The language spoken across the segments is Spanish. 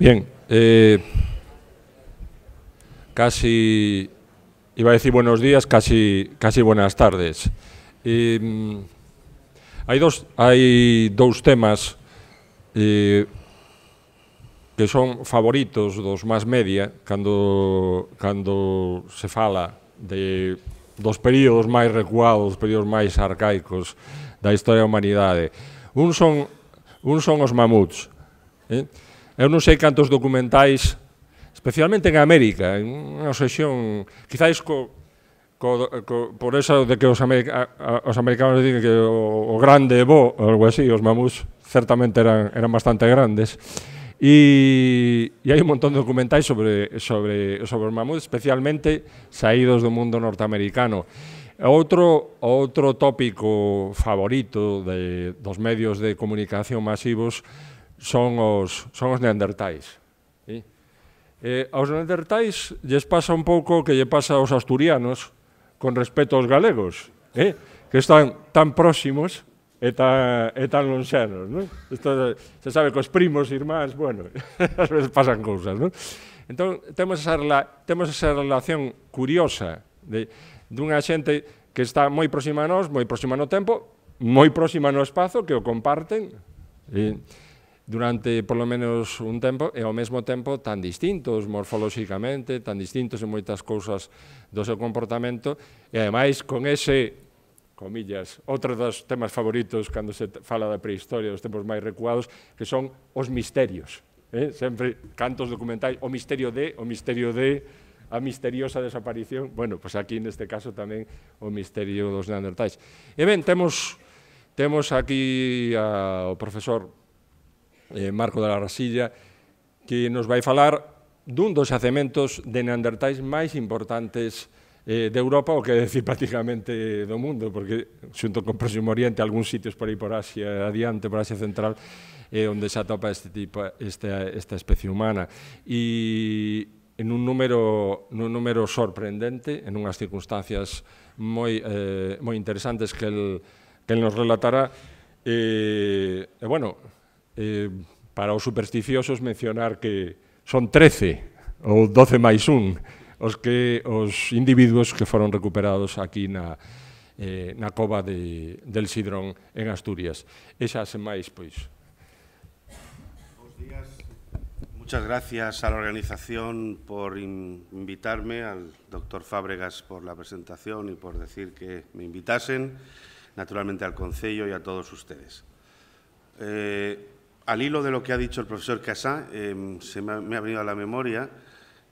Bien, casi, iba a decir buenos días, casi buenas tardes. Hai dous temas que son favoritos dos más media cando se fala dos períodos máis recuados, dos períodos máis arcaicos da historia da humanidade. Un son os mamuts. Eu non sei cantos documentais, especialmente en América, en unha sesión, quizáis por eso de que os americanos dicen que o grande é bo, ou algo así, os mamuts certamente eran bastante grandes, e hai un montón de documentais sobre os mamuts, especialmente saídos do mundo norteamericano. Outro tópico favorito dos medios de comunicación masivos son os neandertais. Aos neandertais lles pasa un pouco que lle pasa aos asturianos con respecto aos galegos, que están tan próximos e tan lonxanos, non? Se sabe que os primos, irmáns, bueno, ás veces pasan cousas, non? Entón, temos esa relación curiosa dunha xente que está moi próxima a nós, moi próxima no tempo, moi próxima no espazo, que o comparten, durante polo menos un tempo, e ao mesmo tempo tan distintos morfolóxicamente, tan distintos en moitas cousas do seu comportamento, e ademais con ese, comillas, outro dos temas favoritos cando se fala da prehistoria, dos tempos máis recuados, que son os misterios. Sempre cantos documentais, o misterio de, a misteriosa desaparición, bueno, pois aquí neste caso tamén o misterio dos neandertais. E ben, temos aquí ao profesor Marco de la Rasilla, que nos vai falar dun dos xacementos de neandertais máis importantes de Europa, o que decir prácticamente do mundo, porque xunto con Próximo Oriente, algúns sitios por aí por Asia adiante, por Asia Central, onde se atopa esta especie humana. E en un número sorprendente, en unhas circunstancias moi interesantes que el nos relatará. Bueno, para os supersticiosos mencionar que son 13 ou 12 máis 1 os individuos que foron recuperados aquí na cova del Sidrón en Asturias. E xa sen máis, pois. Buenos días. Muchas gracias a la organización por invitarme, al doctor Fábregas por la presentación y por decir que me invitasen, naturalmente al Concello y a todos ustedes. Al hilo de lo que ha dicho el profesor Casá, me ha venido a la memoria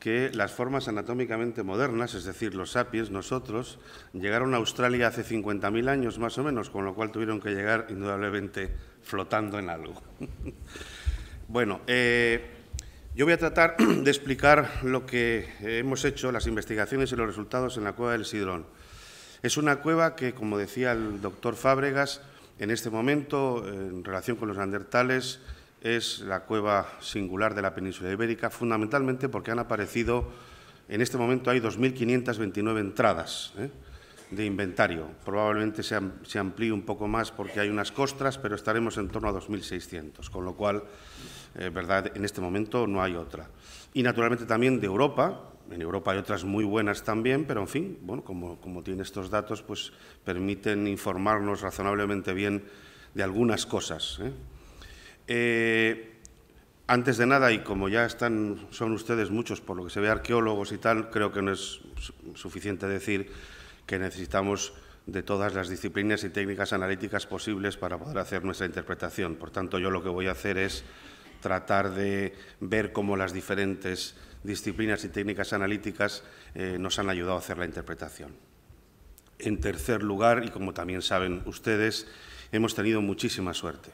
que las formas anatómicamente modernas, es decir, los sapiens, nosotros, llegaron a Australia hace 50.000 años más o menos, con lo cual tuvieron que llegar indudablemente flotando en algo. Bueno, yo voy a tratar de explicar lo que hemos hecho, las investigaciones y los resultados en la cueva del Sidrón. Es una cueva que, como decía el doctor Fábregas, en este momento, en relación con los neandertales, es la cueva singular de la península ibérica, fundamentalmente porque han aparecido, en este momento hay 2.529 entradas de inventario. Probablemente se amplíe un poco más porque hay unas costras, pero estaremos en torno a 2.600, con lo cual, verdad, en este momento no hay otra. Y naturalmente también de Europa. En Europa hay otras muy buenas también, pero en fin, bueno, como tiene estos datos, pues permiten informarnos razonablemente bien de algunas cosas. Antes de nada, y como ya son ustedes muchos, por lo que se ve, arqueólogos y tal, creo que no es suficiente decir que necesitamos de todas las disciplinas y técnicas analíticas posibles para poder hacer nuestra interpretación. Por tanto, yo lo que voy a hacer es tratar de ver cómo las diferentes disciplinas y técnicas analíticas nos han ayudado a hacer la interpretación. En tercer lugar, y como también saben ustedes, hemos tenido muchísima suerte,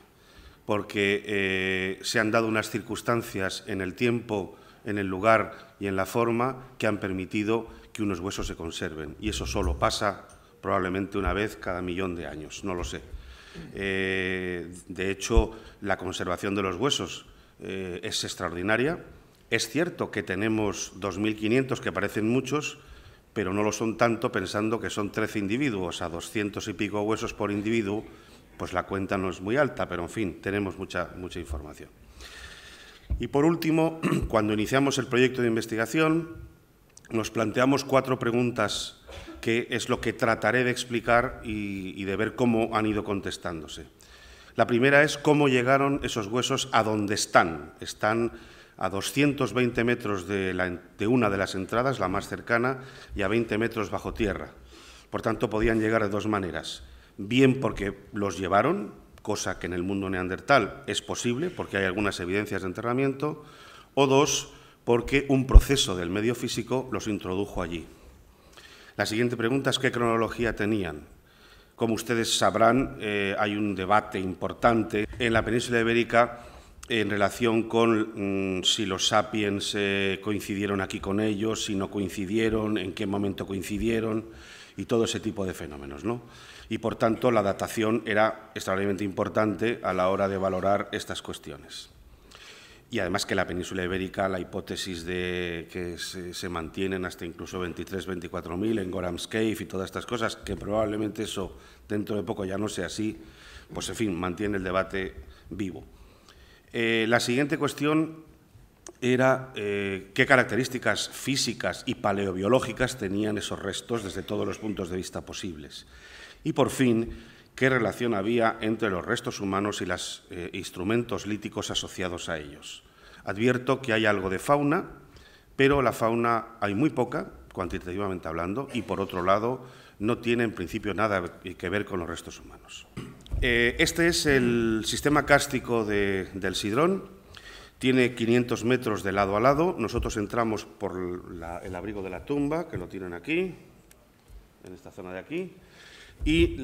porque se han dado unas circunstancias en el tiempo, en el lugar y en la forma que han permitido que unos huesos se conserven. Y eso solo pasa probablemente una vez cada 1.000.000 de años, no lo sé. De hecho, la conservación de los huesos es extraordinaria. Es cierto que tenemos 2.500, que parecen muchos, pero no lo son tanto pensando que son 13 individuos, a 200 y pico huesos por individuo, pues la cuenta no es muy alta, pero en fin, tenemos mucha información. Y por último, cuando iniciamos el proyecto de investigación, nos planteamos 4 preguntas que es lo que trataré de explicar y de ver cómo han ido contestándose. La primera es cómo llegaron esos huesos a donde están. Están a 220 metros de una de las entradas, la más cercana, y a 20 metros bajo tierra. Por tanto, podían llegar de 2 maneras. Bien porque los llevaron, cosa que en el mundo neandertal es posible, porque hay algunas evidencias de enterramiento, o 2, porque un proceso del medio físico los introdujo allí. La siguiente pregunta es ¿qué cronología tenían? Como ustedes sabrán, hay un debate importante en la península ibérica en relación con si los sapiens coincidieron aquí con ellos, si no coincidieron, en qué momento coincidieron y todo ese tipo de fenómenos, ¿no? Y, por tanto, la datación era extraordinariamente importante a la hora de valorar estas cuestiones. Y, además, que la península ibérica, la hipótesis de que se mantienen hasta incluso 23.000-24.000 en Gorham's Cave y todas estas cosas, que probablemente eso dentro de poco ya no sea así, pues, en fin, mantiene el debate vivo. La siguiente cuestión era qué características físicas y paleobiológicas tenían esos restos desde todos los puntos de vista posibles. Y, por fin, qué relación había entre los restos humanos y los instrumentos líticos asociados a ellos. Advierto que hay algo de fauna, pero la fauna hay muy poca, cuantitativamente hablando, y, por otro lado, no tiene en principio nada que ver con los restos humanos. Este es el sistema kárstico del Sidrón. Tiene 500 metros de lado a lado. Nosotros entramos por el abrigo de la tumba, que lo tienen aquí, en esta zona de aquí. Y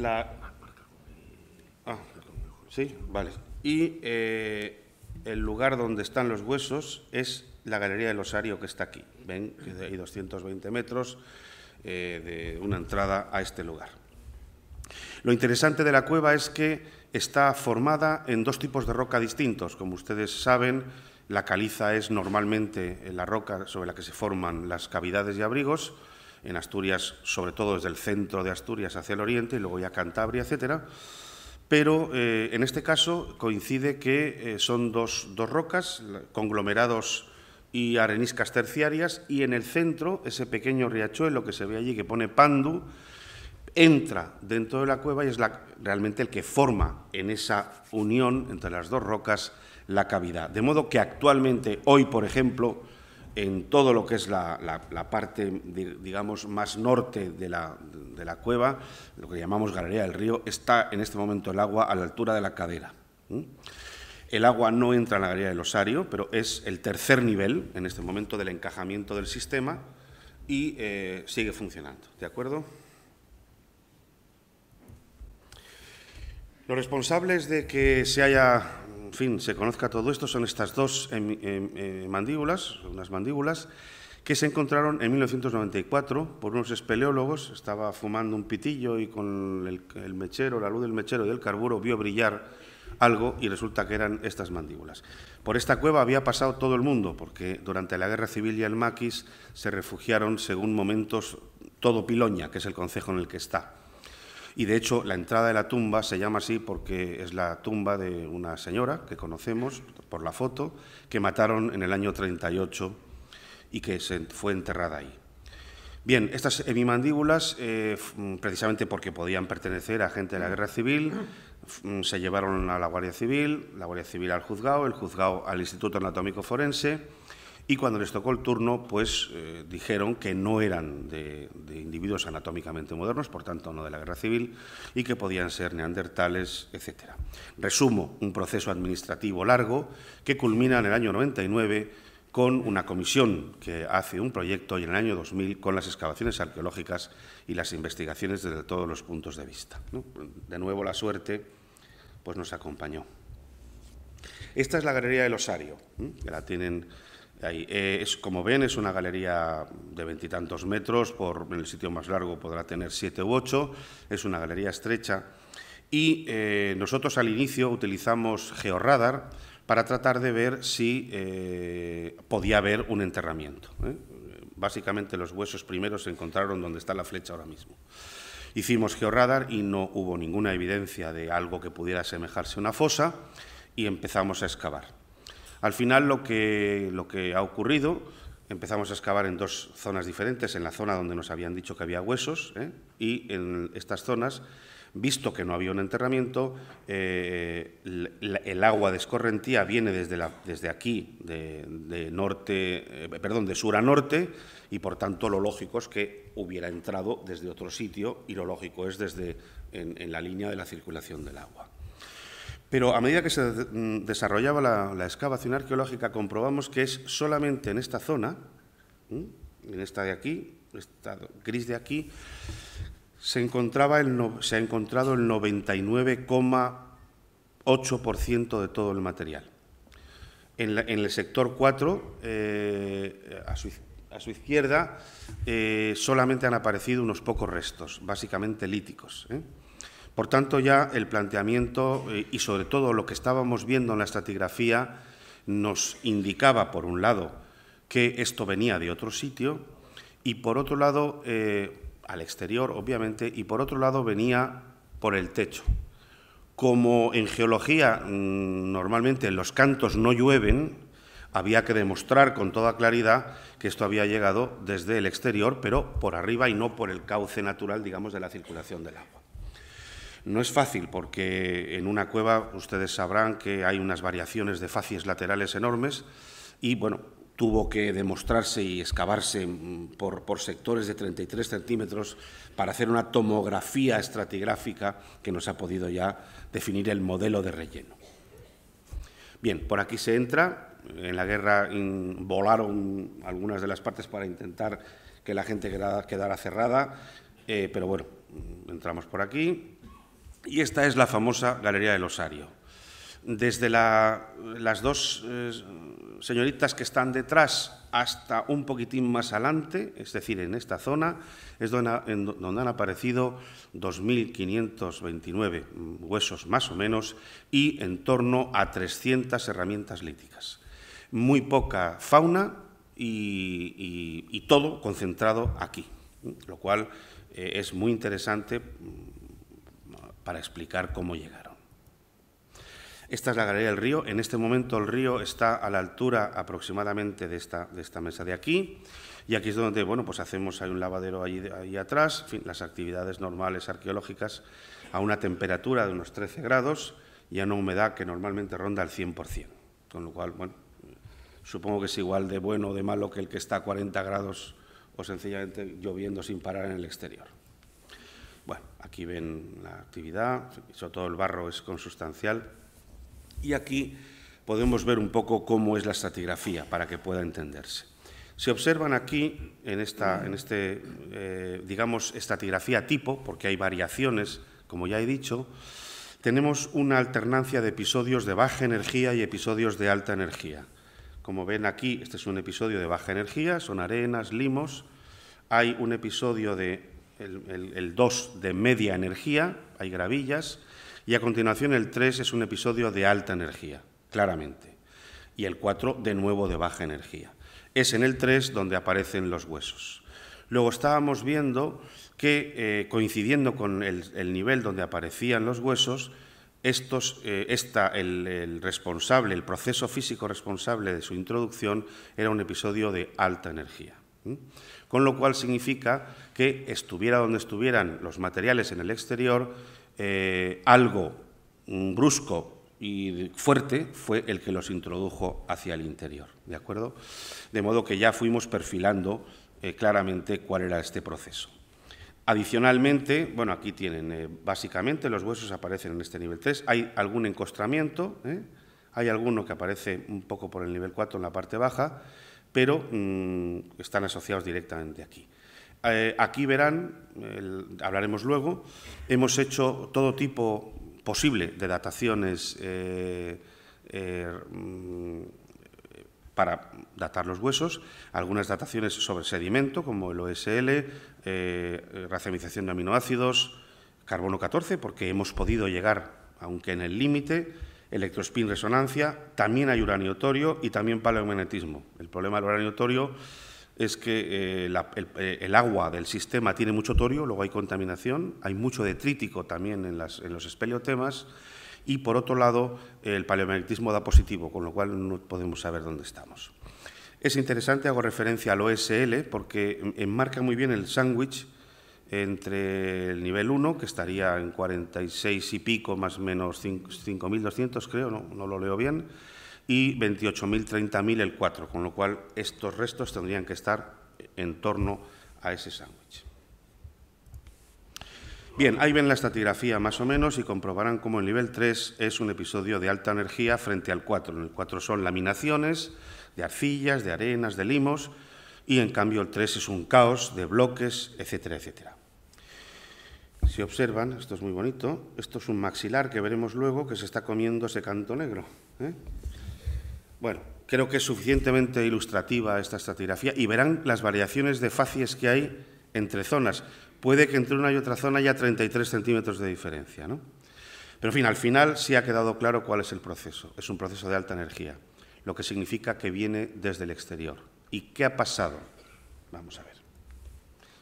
el lugar donde están los huesos es la Galería del Osario, que está aquí. Ven que hay 220 metros de una entrada a este lugar. Lo interesante de la cueva es que está formada en 2 tipos de roca distintos. Como ustedes saben, la caliza es normalmente la roca sobre la que se forman las cavidades y abrigos, en Asturias, sobre todo desde el centro de Asturias hacia el oriente, y luego ya Cantabria, etcétera. Pero en este caso coincide que son dos rocas, conglomerados y areniscas terciarias, y en el centro ese pequeño riachuelo que se ve allí, que pone Pandu, entra dentro de la cueva y es realmente el que forma en esa unión entre las 2 rocas la cavidad. De modo que actualmente, hoy, por ejemplo, en todo lo que es la parte, digamos, más norte de la cueva, lo que llamamos Galería del Río, está en este momento el agua a la altura de la cadera. El agua no entra en la Galería del Osario, pero es el tercer nivel, en este momento, del encajamiento del sistema y sigue funcionando. ¿De acuerdo? Los responsables de que se conozca todo esto son estas 2 mandíbulas, unas mandíbulas, que se encontraron en 1994 por unos espeleólogos. Estaba fumando un pitillo y con el mechero, la luz del mechero y del carburo vio brillar algo y resulta que eran estas mandíbulas. Por esta cueva había pasado todo el mundo, porque durante la Guerra Civil y el Maquis se refugiaron, según momentos, todo Piloña, que es el concejo en el que está. Y, de hecho, la entrada de la tumba se llama así porque es la tumba de una señora que conocemos por la foto, que mataron en el año 38 y que se fue enterrada ahí. Bien, estas hemimandíbulas, precisamente porque podían pertenecer a gente de la Guerra Civil, se llevaron a la Guardia Civil al juzgado, el juzgado al Instituto Anatómico Forense, y cuando les tocó el turno, pues dijeron que no eran de individuos anatómicamente modernos, por tanto no de la Guerra Civil, y que podían ser neandertales, etc. Resumo, un proceso administrativo largo que culmina en el año 99 con una comisión que hace un proyecto y en el año 2000 con las excavaciones arqueológicas y las investigaciones desde todos los puntos de vista, ¿no? De nuevo la suerte pues nos acompañó. Esta es la Galería del Osario, que la tienen ahí. Como ven, es una galería de 20 y tantos metros, en el sitio más largo podrá tener 7 u 8, es una galería estrecha y nosotros al inicio utilizamos georradar para tratar de ver si podía haber un enterramiento. Básicamente los huesos primeros se encontraron donde está la flecha ahora mismo. Hicimos georradar y no hubo ninguna evidencia de algo que pudiera asemejarse a una fosa y empezamos a excavar. Al final, lo que ha ocurrido, empezamos a excavar en dos zonas diferentes, en la zona donde nos habían dicho que había huesos, y en estas zonas, visto que no había un enterramiento, el agua de escorrentía viene desde aquí, de sur a norte, y por tanto lo lógico es que hubiera entrado desde otro sitio, y lo lógico es en la línea de la circulación del agua. Pero a medida que se desarrollaba la excavación arqueológica, comprobamos que es solamente en esta zona, en esta de aquí, esta gris de aquí, se ha encontrado el 99,8% de todo el material. En el sector 4, a su izquierda, solamente han aparecido unos pocos restos, básicamente líticos. Por tanto, ya el planteamiento y, sobre todo, lo que estábamos viendo en la estratigrafía nos indicaba, por un lado, que esto venía de otro sitio y, por otro lado, al exterior, obviamente, y, por otro lado, venía por el techo. Como en geología, normalmente los cantos no llueven, había que demostrar con toda claridad que esto había llegado desde el exterior, pero por arriba y no por el cauce natural, digamos, de la circulación del agua. No es fácil porque en una cueva ustedes sabrán que hay unas variaciones de facies laterales enormes y, bueno, tuvo que demostrarse y excavarse por sectores de 33 centímetros para hacer una tomografía estratigráfica que nos ha podido ya definir el modelo de relleno. Bien, por aquí se entra. En la guerra volaron algunas de las partes para intentar que la gente quedara cerrada, pero bueno, entramos por aquí. Y esta es la famosa Galería del Osario. Desde las dos señoritas que están detrás hasta un poquitín más adelante, es decir, en esta zona, es donde han aparecido 2.529 huesos más o menos y en torno a 300 herramientas líticas. Muy poca fauna y todo concentrado aquí, lo cual es muy interesante para explicar cómo llegaron. Esta es la Galería del Río. En este momento el río está a la altura aproximadamente de esta mesa de aquí, y aquí es donde, bueno, pues hay un lavadero ahí atrás, en fin, las actividades normales arqueológicas a una temperatura de unos 13 grados y a una humedad que normalmente ronda el 100%, con lo cual, bueno, supongo que es igual de bueno o de malo que el que está a 40 grados o sencillamente lloviendo sin parar en el exterior. Bueno, aquí ven la actividad, sobre todo el barro es consustancial. Y aquí podemos ver un poco cómo es la estratigrafía para que pueda entenderse. Se observan aquí, digamos, estratigrafía tipo, porque hay variaciones, como ya he dicho, tenemos una alternancia de episodios de baja energía y episodios de alta energía. Como ven aquí, este es un episodio de baja energía, son arenas, limos. Hay un episodio el 2 de media energía, hay gravillas, y a continuación el 3 es un episodio de alta energía, claramente, y el 4 de nuevo de baja energía. Es en el 3 donde aparecen los huesos. Luego estábamos viendo que, coincidiendo con el nivel donde aparecían los huesos, el proceso físico responsable de su introducción era un episodio de alta energía. Con lo cual significa que estuviera donde estuvieran los materiales en el exterior, algo brusco y fuerte fue el que los introdujo hacia el interior, ¿de acuerdo? De modo que ya fuimos perfilando claramente cuál era este proceso. Adicionalmente, bueno, aquí tienen, básicamente los huesos aparecen en este nivel 3, hay algún encostramiento, hay alguno que aparece un poco por el nivel 4 en la parte baja, pero están asociados directamente aquí. Aquí verán, hablaremos luego, hemos hecho todo tipo posible de dataciones para datar los huesos, algunas dataciones sobre sedimento, como el OSL, racemización de aminoácidos, carbono 14, porque hemos podido llegar, aunque en el límite, electrospin resonancia, también hay uranio torio y también paleomagnetismo. El problema del uranio torio es que el agua del sistema tiene mucho torio, luego hay contaminación, hay mucho detrítico también en los espeleotemas y, por otro lado, el paleomagnetismo da positivo, con lo cual no podemos saber dónde estamos. Es interesante, hago referencia al OSL, porque enmarca muy bien el sándwich entre el nivel 1, que estaría en 46 y pico, más o menos 5.200, creo, no lo leo bien, y 28.000, 30.000 el 4, con lo cual estos restos tendrían que estar en torno a ese sándwich. Bien, ahí ven la estratigrafía más o menos y comprobarán cómo el nivel 3 es un episodio de alta energía frente al 4. En el 4 son laminaciones de arcillas, de arenas, de limos, y en cambio el 3 es un caos de bloques, etcétera, etcétera. Si observan, esto es muy bonito, esto es un maxilar que veremos luego que se está comiendo ese canto negro. Bueno, creo que es suficientemente ilustrativa esta estratigrafía y verán las variaciones de facies que hay entre zonas. Puede que entre una y otra zona haya 33 centímetros de diferencia, ¿no? Pero, en fin, al final sí ha quedado claro cuál es el proceso. Es un proceso de alta energía, lo que significa que viene desde el exterior. ¿Y qué ha pasado? Vamos a ver.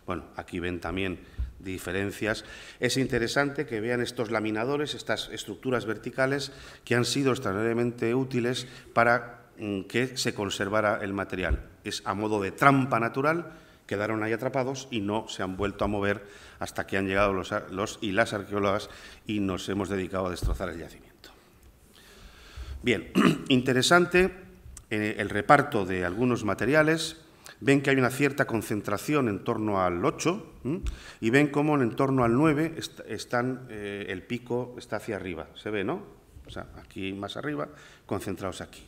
Bueno, aquí ven también diferencias. Es interesante que vean estos laminadores, estas estructuras verticales que han sido extraordinariamente útiles para que se conservara el material. Es a modo de trampa natural, quedaron ahí atrapados y no se han vuelto a mover hasta que han llegado los y las arqueólogas y nos hemos dedicado a destrozar el yacimiento. Bien, interesante el reparto de algunos materiales. Ven que hay una cierta concentración en torno al 8 y ven cómo en torno al 9 el pico está hacia arriba. ¿Se ve, no? O sea, aquí más arriba, concentrados aquí.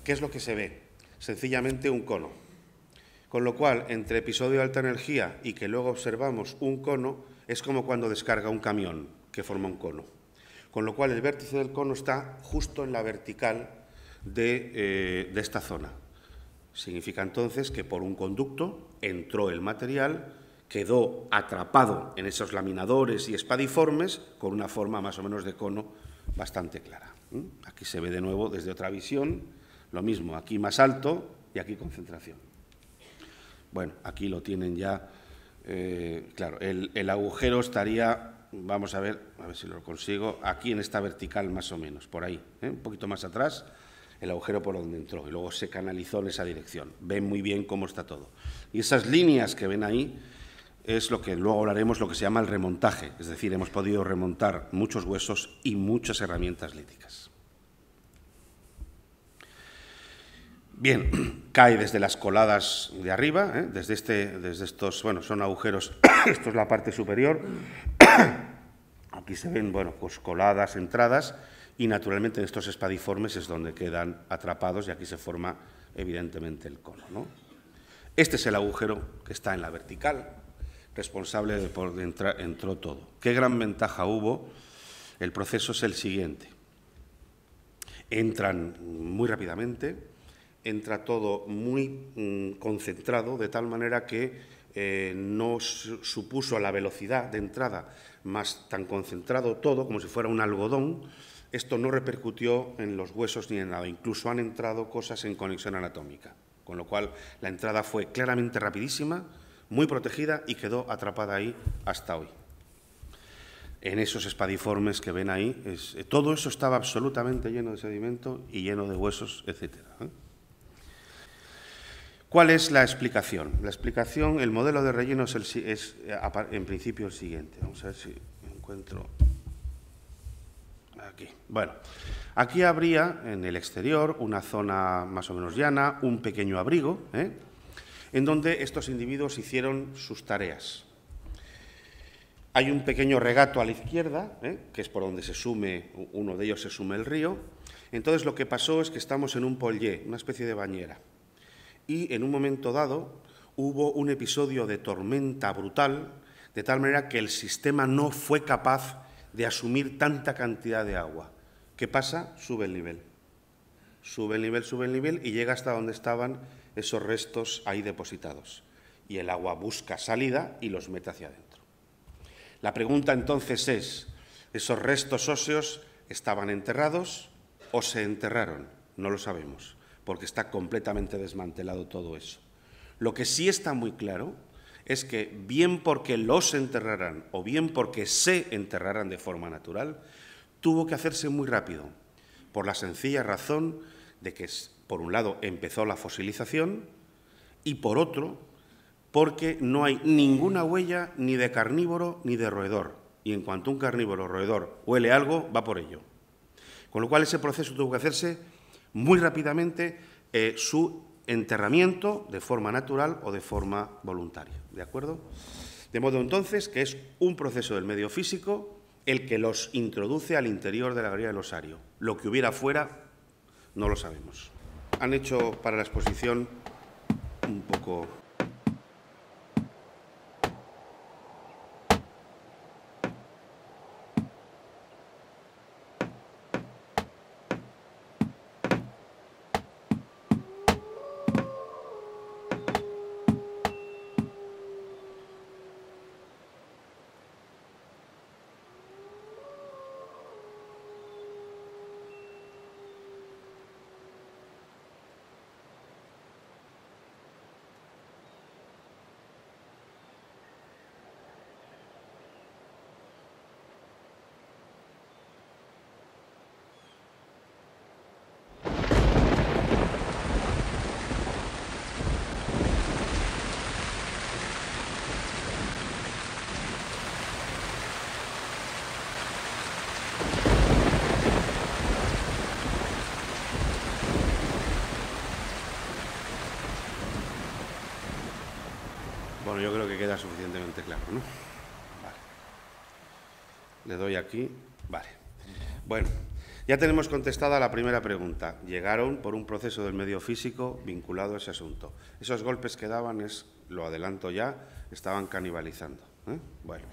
¿Qué es lo que se ve? Sencillamente un cono. Con lo cual, entre episodio de alta energía y que luego observamos un cono, es como cuando descarga un camión que forma un cono. Con lo cual, el vértice del cono está justo en la vertical de esta zona. Significa entonces que por un conducto entró el material, quedó atrapado en esos laminadores y espadiformes con una forma más o menos de cono bastante clara. Aquí se ve de nuevo desde otra visión, lo mismo, aquí más alto y aquí concentración. Bueno, aquí lo tienen ya, claro, el agujero estaría, vamos a ver si lo consigo, aquí en esta vertical más o menos, por ahí, un poquito más atrás, el agujero por donde entró y luego se canalizó en esa dirección. Ven muy bien cómo está todo. Y esas líneas que ven ahí es lo que luego hablaremos, lo que se llama el remontaje, es decir, hemos podido remontar muchos huesos y muchas herramientas líticas. Bien, cae desde las coladas de arriba, desde estos, bueno, son agujeros, esto es la parte superior, aquí se ven, bueno, pues coladas, entradas, y naturalmente en estos espadiformes es donde quedan atrapados y aquí se forma evidentemente el cono, ¿no? Este es el agujero que está en la vertical, responsable de por donde entró todo. ¿Qué gran ventaja hubo? El proceso es el siguiente. Entran muy rápidamente, entra todo muy concentrado, de tal manera que no supuso la velocidad de entrada más tan concentrado todo, como si fuera un algodón. Esto no repercutió en los huesos ni en nada, incluso han entrado cosas en conexión anatómica, con lo cual la entrada fue claramente rapidísima, muy protegida y quedó atrapada ahí hasta hoy. En esos espadiformes que ven ahí, todo eso estaba absolutamente lleno de sedimento y lleno de huesos, etcétera. ¿Cuál es la explicación? La explicación, el modelo de relleno es en principio el siguiente. Vamos a ver si encuentro... Aquí. Bueno, aquí habría en el exterior una zona más o menos llana, un pequeño abrigo, en donde estos individuos hicieron sus tareas. Hay un pequeño regato a la izquierda, que es por donde uno de ellos se sume el río. Entonces lo que pasó es que estamos en un pollé, una especie de bañera. Y en un momento dado hubo un episodio de tormenta brutal, de tal manera que el sistema no fue capaz de asumir tanta cantidad de agua. ¿Qué pasa? Sube el nivel. Sube el nivel y llega hasta donde estaban esos restos ahí depositados. Y el agua busca salida y los mete hacia adentro. La pregunta entonces es, ¿esos restos óseos estaban enterrados o se enterraron? No lo sabemos, porque está completamente desmantelado todo eso. Lo que sí está muy claro es que bien porque los enterraran o bien porque se enterraran de forma natural, tuvo que hacerse muy rápido, por la sencilla razón de que, por un lado, empezó la fosilización y, por otro, porque no hay ninguna huella ni de carnívoro ni de roedor. Y en cuanto un carnívoro o roedor huele algo, va por ello. Con lo cual, ese proceso tuvo que hacerse muy rápidamente, su enterramiento de forma natural o de forma voluntaria. ¿De acuerdo? De modo, entonces, que es un proceso del medio físico el que los introduce al interior de la galería del osario. Lo que hubiera fuera, no lo sabemos. Han hecho para la exposición un poco... Bueno, yo creo que queda suficientemente claro, ¿no? Vale. Le doy aquí. Vale. Bueno, ya tenemos contestada la primera pregunta. Llegaron por un proceso del medio físico vinculado a ese asunto. Esos golpes que daban, lo adelanto ya, estaban canibalizando. Bueno,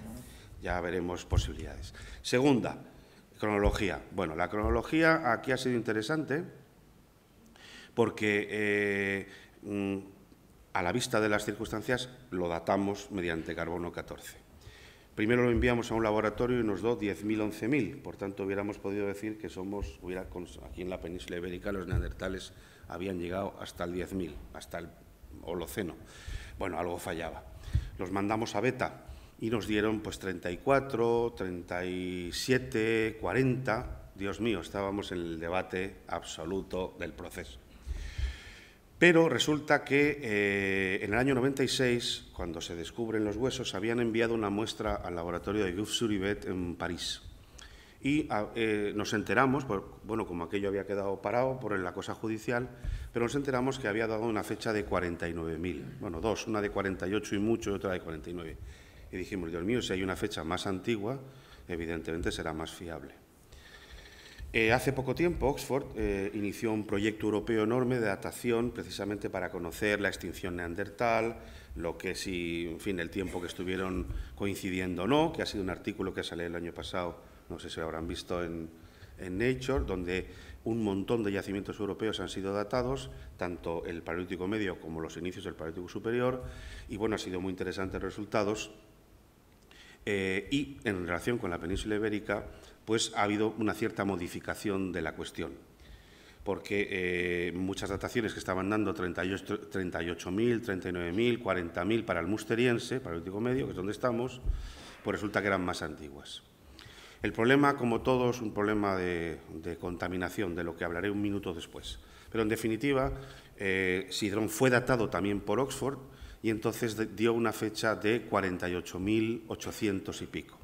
ya veremos posibilidades. Segunda, cronología. Bueno, la cronología aquí ha sido interesante porque a la vista de las circunstancias lo datamos mediante carbono 14. Primero lo enviamos a un laboratorio y nos dio 10.000, 11.000. Por tanto, hubiéramos podido decir que aquí en la península ibérica los neandertales habían llegado hasta el 10.000, hasta el Holoceno. Bueno, algo fallaba. Los mandamos a Beta y nos dieron pues 34, 37, 40. Dios mío, estábamos en el debate absoluto del proceso. Pero resulta que en el año 96, cuando se descubren los huesos, habían enviado una muestra al laboratorio de Guves-Surivet en París. Y nos enteramos, bueno, como aquello había quedado parado por la cosa judicial, pero nos enteramos que había dado una fecha de 49.000. Bueno, dos, una de 48 y mucho y otra de 49. Y dijimos, Dios mío, si hay una fecha más antigua, evidentemente será más fiable. Hace poco tiempo, Oxford inició un proyecto europeo enorme de datación precisamente para conocer la extinción neandertal, lo que si, en fin, el tiempo que estuvieron coincidiendo o no, que ha sido un artículo que salió el año pasado, no sé si lo habrán visto en Nature, donde un montón de yacimientos europeos han sido datados, tanto el Paleolítico Medio como los inicios del Paleolítico Superior, y bueno, han sido muy interesantes resultados. Y en relación con la península ibérica, pues ha habido una cierta modificación de la cuestión, porque muchas dataciones que estaban dando 38.000, 39.000, 40.000 para el musteriense, para el Paleolítico Medio, que es donde estamos, pues resulta que eran más antiguas. El problema, como todo, es un problema de contaminación, de lo que hablaré un minuto después. Pero, en definitiva, Sidrón fue datado también por Oxford y entonces dio una fecha de 48.800 y pico.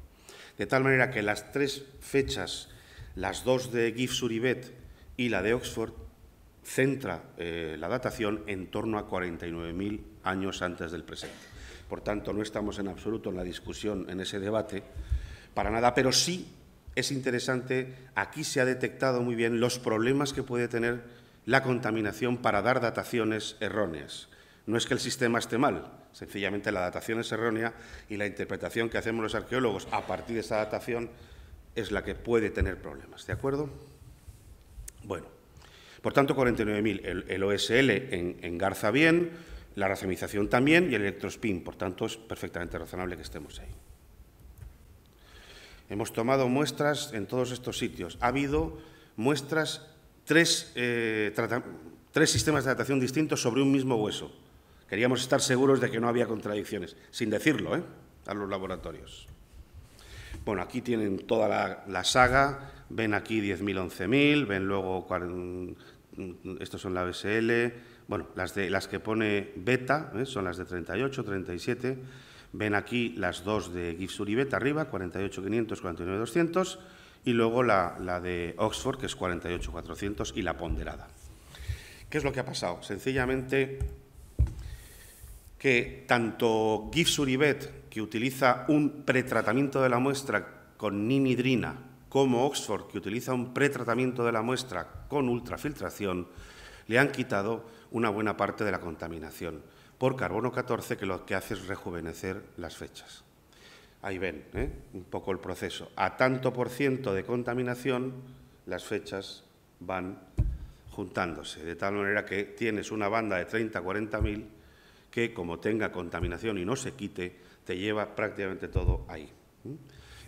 De tal manera que las tres fechas, las dos de Guves-Surivet y la de Oxford, centra la datación en torno a 49.000 años antes del presente. Por tanto, no estamos en absoluto en la discusión, en ese debate, para nada, pero sí es interesante, aquí se ha detectado muy bien los problemas que puede tener la contaminación para dar dataciones erróneas. No es que el sistema esté mal, sencillamente la datación es errónea y la interpretación que hacemos los arqueólogos a partir de esa datación es la que puede tener problemas. ¿De acuerdo? Bueno, por tanto, 49.000. El OSL engarza bien, la racemización también y el electrospin. Por tanto, es perfectamente razonable que estemos ahí. Hemos tomado muestras en todos estos sitios. Ha habido muestras, tres sistemas de datación distintos sobre un mismo hueso. Queríamos estar seguros de que no había contradicciones, sin decirlo, a los laboratorios. Bueno, aquí tienen toda la saga ven aquí 10.000, 11.000, ven luego, estos son la BSL, bueno, las que pone beta, son las de 38, 37, ven aquí las dos de GIF-SURI-BETA arriba, 48.500, 49.200, y luego la de Oxford, que es 48.400, y la ponderada. ¿Qué es lo que ha pasado? Sencillamente que tanto GIF-SURI-BET, que utiliza un pretratamiento de la muestra con nimidrina, como Oxford, que utiliza un pretratamiento de la muestra con ultrafiltración, le han quitado una buena parte de la contaminación por carbono 14, que lo que hace es rejuvenecer las fechas. Ahí ven, un poco el proceso. A tanto por ciento de contaminación, las fechas van juntándose, de tal manera que tienes una banda de 30 a 40.000 que, como tenga contaminación y no se quite, te lleva prácticamente todo ahí.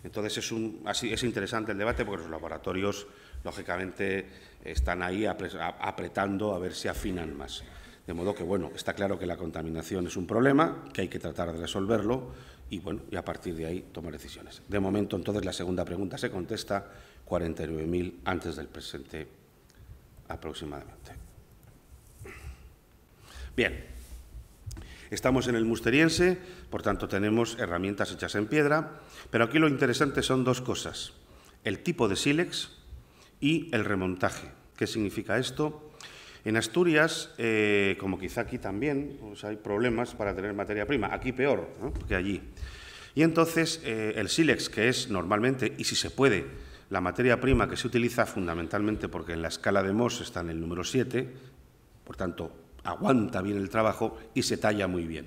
Entonces, es interesante el debate porque los laboratorios, lógicamente, están ahí apretando a ver si afinan más. De modo que, bueno, está claro que la contaminación es un problema, que hay que tratar de resolverlo y, bueno, y a partir de ahí tomar decisiones. De momento, entonces, la segunda pregunta se contesta, 49.000 antes del presente aproximadamente. Bien, estamos en el musteriense, por tanto, tenemos herramientas hechas en piedra, pero aquí lo interesante son dos cosas, el tipo de sílex y el remontaje. ¿Qué significa esto? En Asturias, como quizá aquí también, pues hay problemas para tener materia prima. Aquí peor, ¿no?, que allí. Y entonces el sílex, que es normalmente, y si se puede, la materia prima que se utiliza fundamentalmente porque en la escala de Mohs está en el número 7, por tanto, aguanta bien el trabajo y se talla muy bien.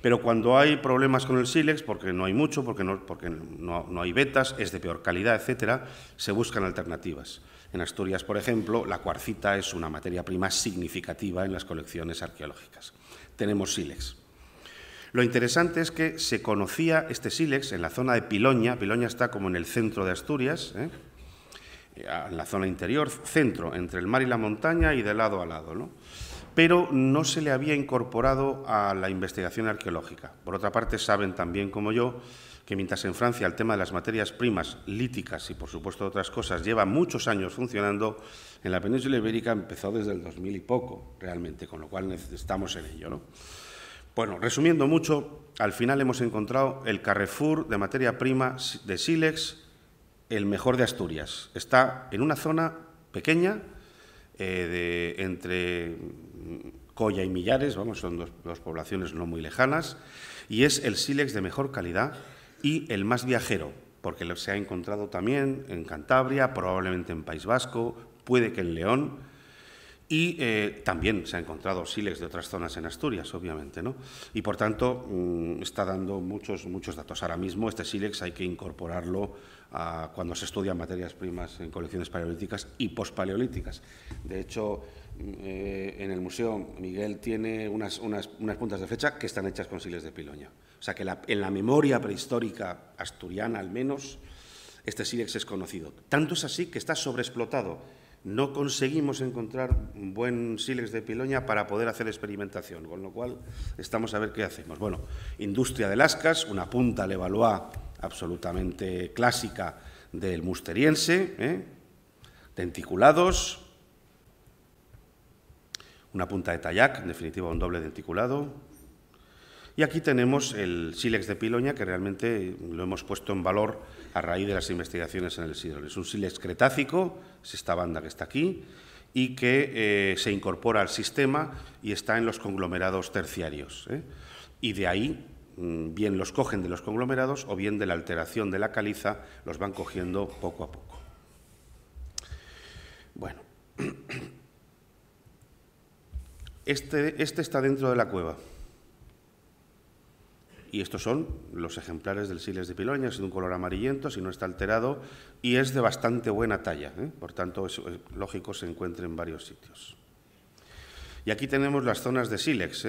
Pero cuando hay problemas con el sílex, porque no hay mucho, porque no hay betas, es de peor calidad, etcétera, se buscan alternativas. En Asturias, por ejemplo, la cuarcita es una materia prima significativa en las colecciones arqueológicas. Tenemos sílex. Lo interesante es que se conocía este sílex en la zona de Piloña. Piloña está como en el centro de Asturias, en la zona interior, centro, entre el mar y la montaña y de lado a lado, ¿no? Pero no se le había incorporado a la investigación arqueológica. Por otra parte, saben también como yo que mientras en Francia el tema de las materias primas líticas y, por supuesto, otras cosas lleva muchos años funcionando, en la península ibérica empezó desde el 2000 y poco, realmente, con lo cual estamos en ello, ¿no? Bueno, resumiendo mucho, al final hemos encontrado el Carrefour de materia prima de sílex, el mejor de Asturias. Está en una zona pequeña, entre Colla y Millares, vamos, son dos poblaciones no muy lejanas, y es el sílex de mejor calidad y el más viajero, porque se ha encontrado también en Cantabria, probablemente en País Vasco, puede que en León, y también se ha encontrado sílex de otras zonas en Asturias, obviamente, ¿no? Y, por tanto, está dando muchos datos. Ahora mismo este sílex hay que incorporarlo cuando se estudian materias primas en colecciones paleolíticas y pospaleolíticas. De hecho, en el museo Miguel tiene unas puntas de flecha que están hechas con sílex de Piloña. O sea que en la memoria prehistórica asturiana, al menos, este sílex es conocido. Tanto es así que está sobreexplotado. No conseguimos encontrar un buen sílex de Piloña para poder hacer experimentación, con lo cual estamos a ver qué hacemos. Bueno, industria de lascas, una punta Levallois absolutamente clásica del musteriense, denticulados, una punta de Tallac, en definitiva un doble denticulado. Y aquí tenemos el sílex de Piloña, que realmente lo hemos puesto en valor a raíz de las investigaciones en el Sidrón. Es un sílex cretácico, es esta banda que está aquí, y que se incorpora al sistema y está en los conglomerados terciarios. Y de ahí, bien los cogen de los conglomerados o bien de la alteración de la caliza, los van cogiendo poco a poco. Bueno, este está dentro de la cueva. Y estos son los ejemplares del sílex de Piloña, es de un color amarillento, si no está alterado, y es de bastante buena talla. Por tanto, es lógico se encuentre en varios sitios. Y aquí tenemos las zonas de sílex,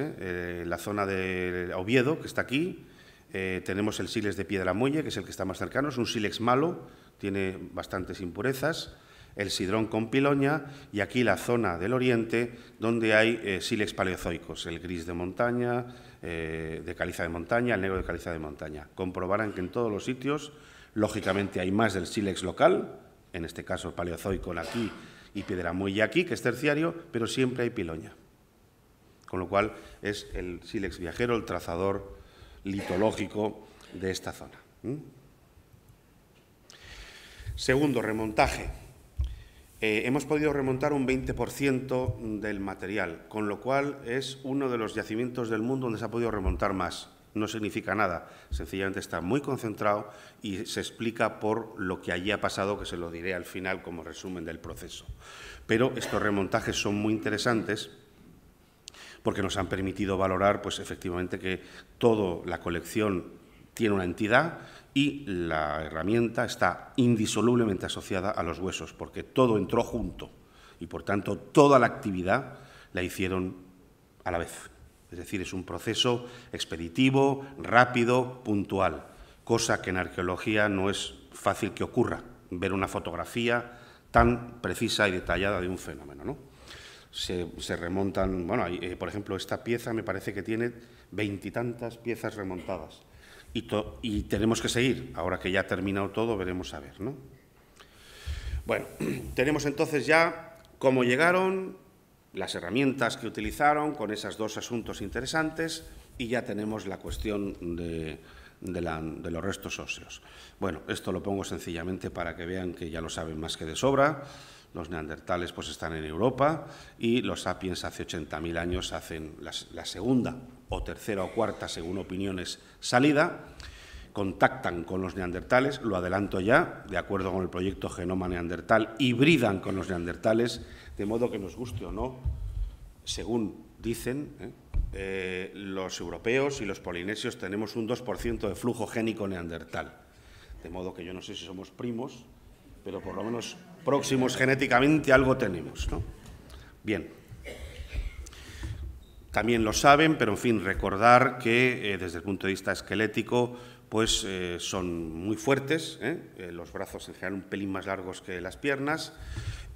la zona de Oviedo, que está aquí, tenemos el sílex de Piedramuelle, que es el que está más cercano, es un sílex malo, tiene bastantes impurezas, el Sidrón con Piloña, y aquí la zona del oriente, donde hay sílex paleozoicos, el gris de montaña, de caliza de montaña, el negro de caliza de montaña. Comprobarán que en todos los sitios, lógicamente, hay más del sílex local, en este caso paleozoico aquí y Piedramuelle aquí, que es terciario, pero siempre hay piloña. Con lo cual es el sílex viajero, el trazador litológico de esta zona. Segundo, remontaje. Hemos podido remontar un 20% del material, con lo cual es uno de los yacimientos del mundo donde se ha podido remontar más. No significa nada, sencillamente está muy concentrado y se explica por lo que allí ha pasado, que se lo diré al final como resumen del proceso. Pero estos remontajes son muy interesantes porque nos han permitido valorar, pues efectivamente, que toda la colección tiene una entidad y la herramienta está indisolublemente asociada a los huesos, porque todo entró junto y, por tanto, toda la actividad la hicieron a la vez. Es decir, es un proceso expeditivo, rápido, puntual, cosa que en arqueología no es fácil que ocurra, ver una fotografía tan precisa y detallada de un fenómeno, ¿no? Se remontan, bueno, por ejemplo, esta pieza me parece que tiene 20 y tantas piezas remontadas. Y tenemos que seguir. Ahora que ya ha terminado todo, veremos a ver, ¿no? Bueno, tenemos entonces ya cómo llegaron, las herramientas que utilizaron con esos dos asuntos interesantes y ya tenemos la cuestión de los restos óseos. Bueno, esto lo pongo sencillamente para que vean que ya lo saben más que de sobra. Los neandertales pues están en Europa y los sapiens hace 80.000 años hacen la segunda o tercera o cuarta, según opiniones, salida. Contactan con los neandertales, lo adelanto ya, de acuerdo con el proyecto Genoma Neandertal, hibridan con los neandertales, de modo que nos guste o no, según dicen, los europeos y los polinesios tenemos un 2% de flujo génico neandertal. De modo que yo no sé si somos primos, pero por lo menos próximos genéticamente algo tenemos, ¿no? Bien. También lo saben, pero en fin, recordar que desde el punto de vista esquelético, pues son muy fuertes, los brazos en general un pelín más largos que las piernas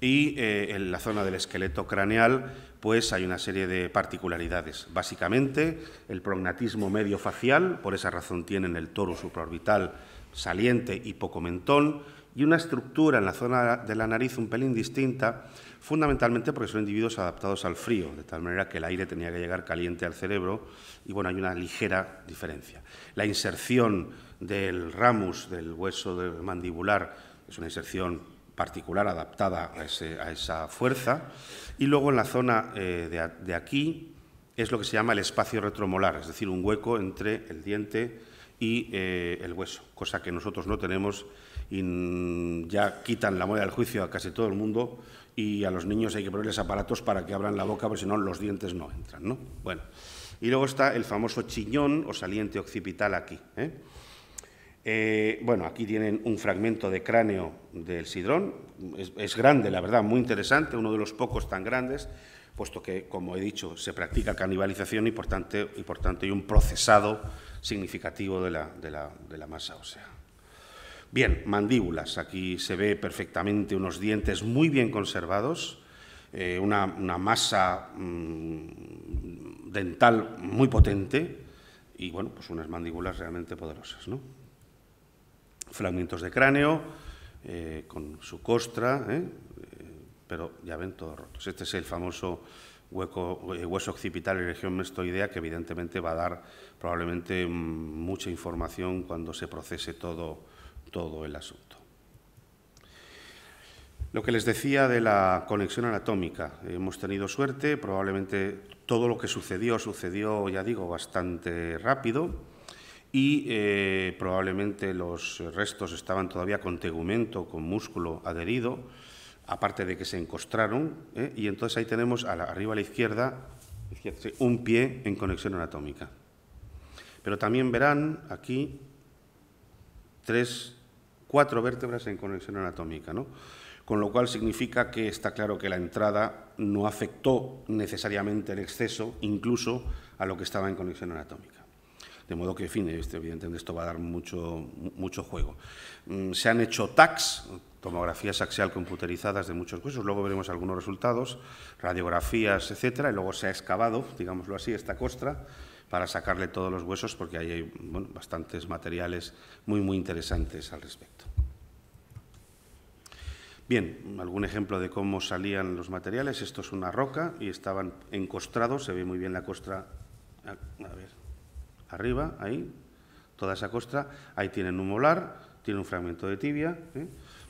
y en la zona del esqueleto craneal pues hay una serie de particularidades. Básicamente el prognatismo medio facial, por esa razón tienen el toro supraorbital saliente y poco mentón, y una estructura en la zona de la nariz un pelín distinta, fundamentalmente porque son individuos adaptados al frío, de tal manera que el aire tenía que llegar caliente al cerebro y, bueno, hay una ligera diferencia. La inserción del ramus, del hueso mandibular, es una inserción particular adaptada a esa fuerza, y luego en la zona de aquí es lo que se llama el espacio retromolar, es decir, un hueco entre el diente y el hueso, cosa que nosotros no tenemos y ya quitan la muela del juicio a casi todo el mundo y a los niños hay que ponerles aparatos para que abran la boca porque si no los dientes no entran, ¿no? Bueno, y luego está el famoso chiñón o saliente occipital aquí, bueno, aquí tienen un fragmento de cráneo del sidrón, es grande, la verdad, muy interesante, uno de los pocos tan grandes, puesto que, como he dicho, se practica canibalización y por tanto hay un procesado significativo de la masa ósea. Bien, mandíbulas. Aquí se ve perfectamente unos dientes muy bien conservados, una masa dental muy potente y, bueno, pues unas mandíbulas realmente poderosas, ¿no? Fragmentos de cráneo con su costra, pero ya ven, todos rotos. Este es el famoso hueso occipital y región mastoidea, que evidentemente va a dar probablemente mucha información cuando se procese todo el asunto. Lo que les decía de la conexión anatómica, hemos tenido suerte, probablemente todo lo que sucedió, ya digo, bastante rápido y probablemente los restos estaban todavía con tegumento, con músculo adherido, aparte de que se encostraron, y entonces ahí tenemos arriba a la izquierda un pie en conexión anatómica. Pero también verán aquí 4 vértebras en conexión anatómica, ¿no? Con lo cual significa que está claro que la entrada no afectó necesariamente el exceso, incluso a lo que estaba en conexión anatómica. De modo que, en fin, evidentemente esto va a dar mucho juego. Se han hecho TACs, tomografías axial computerizadas de muchos huesos, luego veremos algunos resultados, radiografías, etcétera, y luego se ha excavado, digámoslo así, esta costra, para sacarle todos los huesos, porque ahí hay bastantes materiales muy interesantes al respecto. Bien, algún ejemplo de cómo salían los materiales. Esto es una roca y estaban encostrados, se ve muy bien la costra, a ver, arriba, ahí, toda esa costra. Ahí tienen un molar, tiene un fragmento de tibia,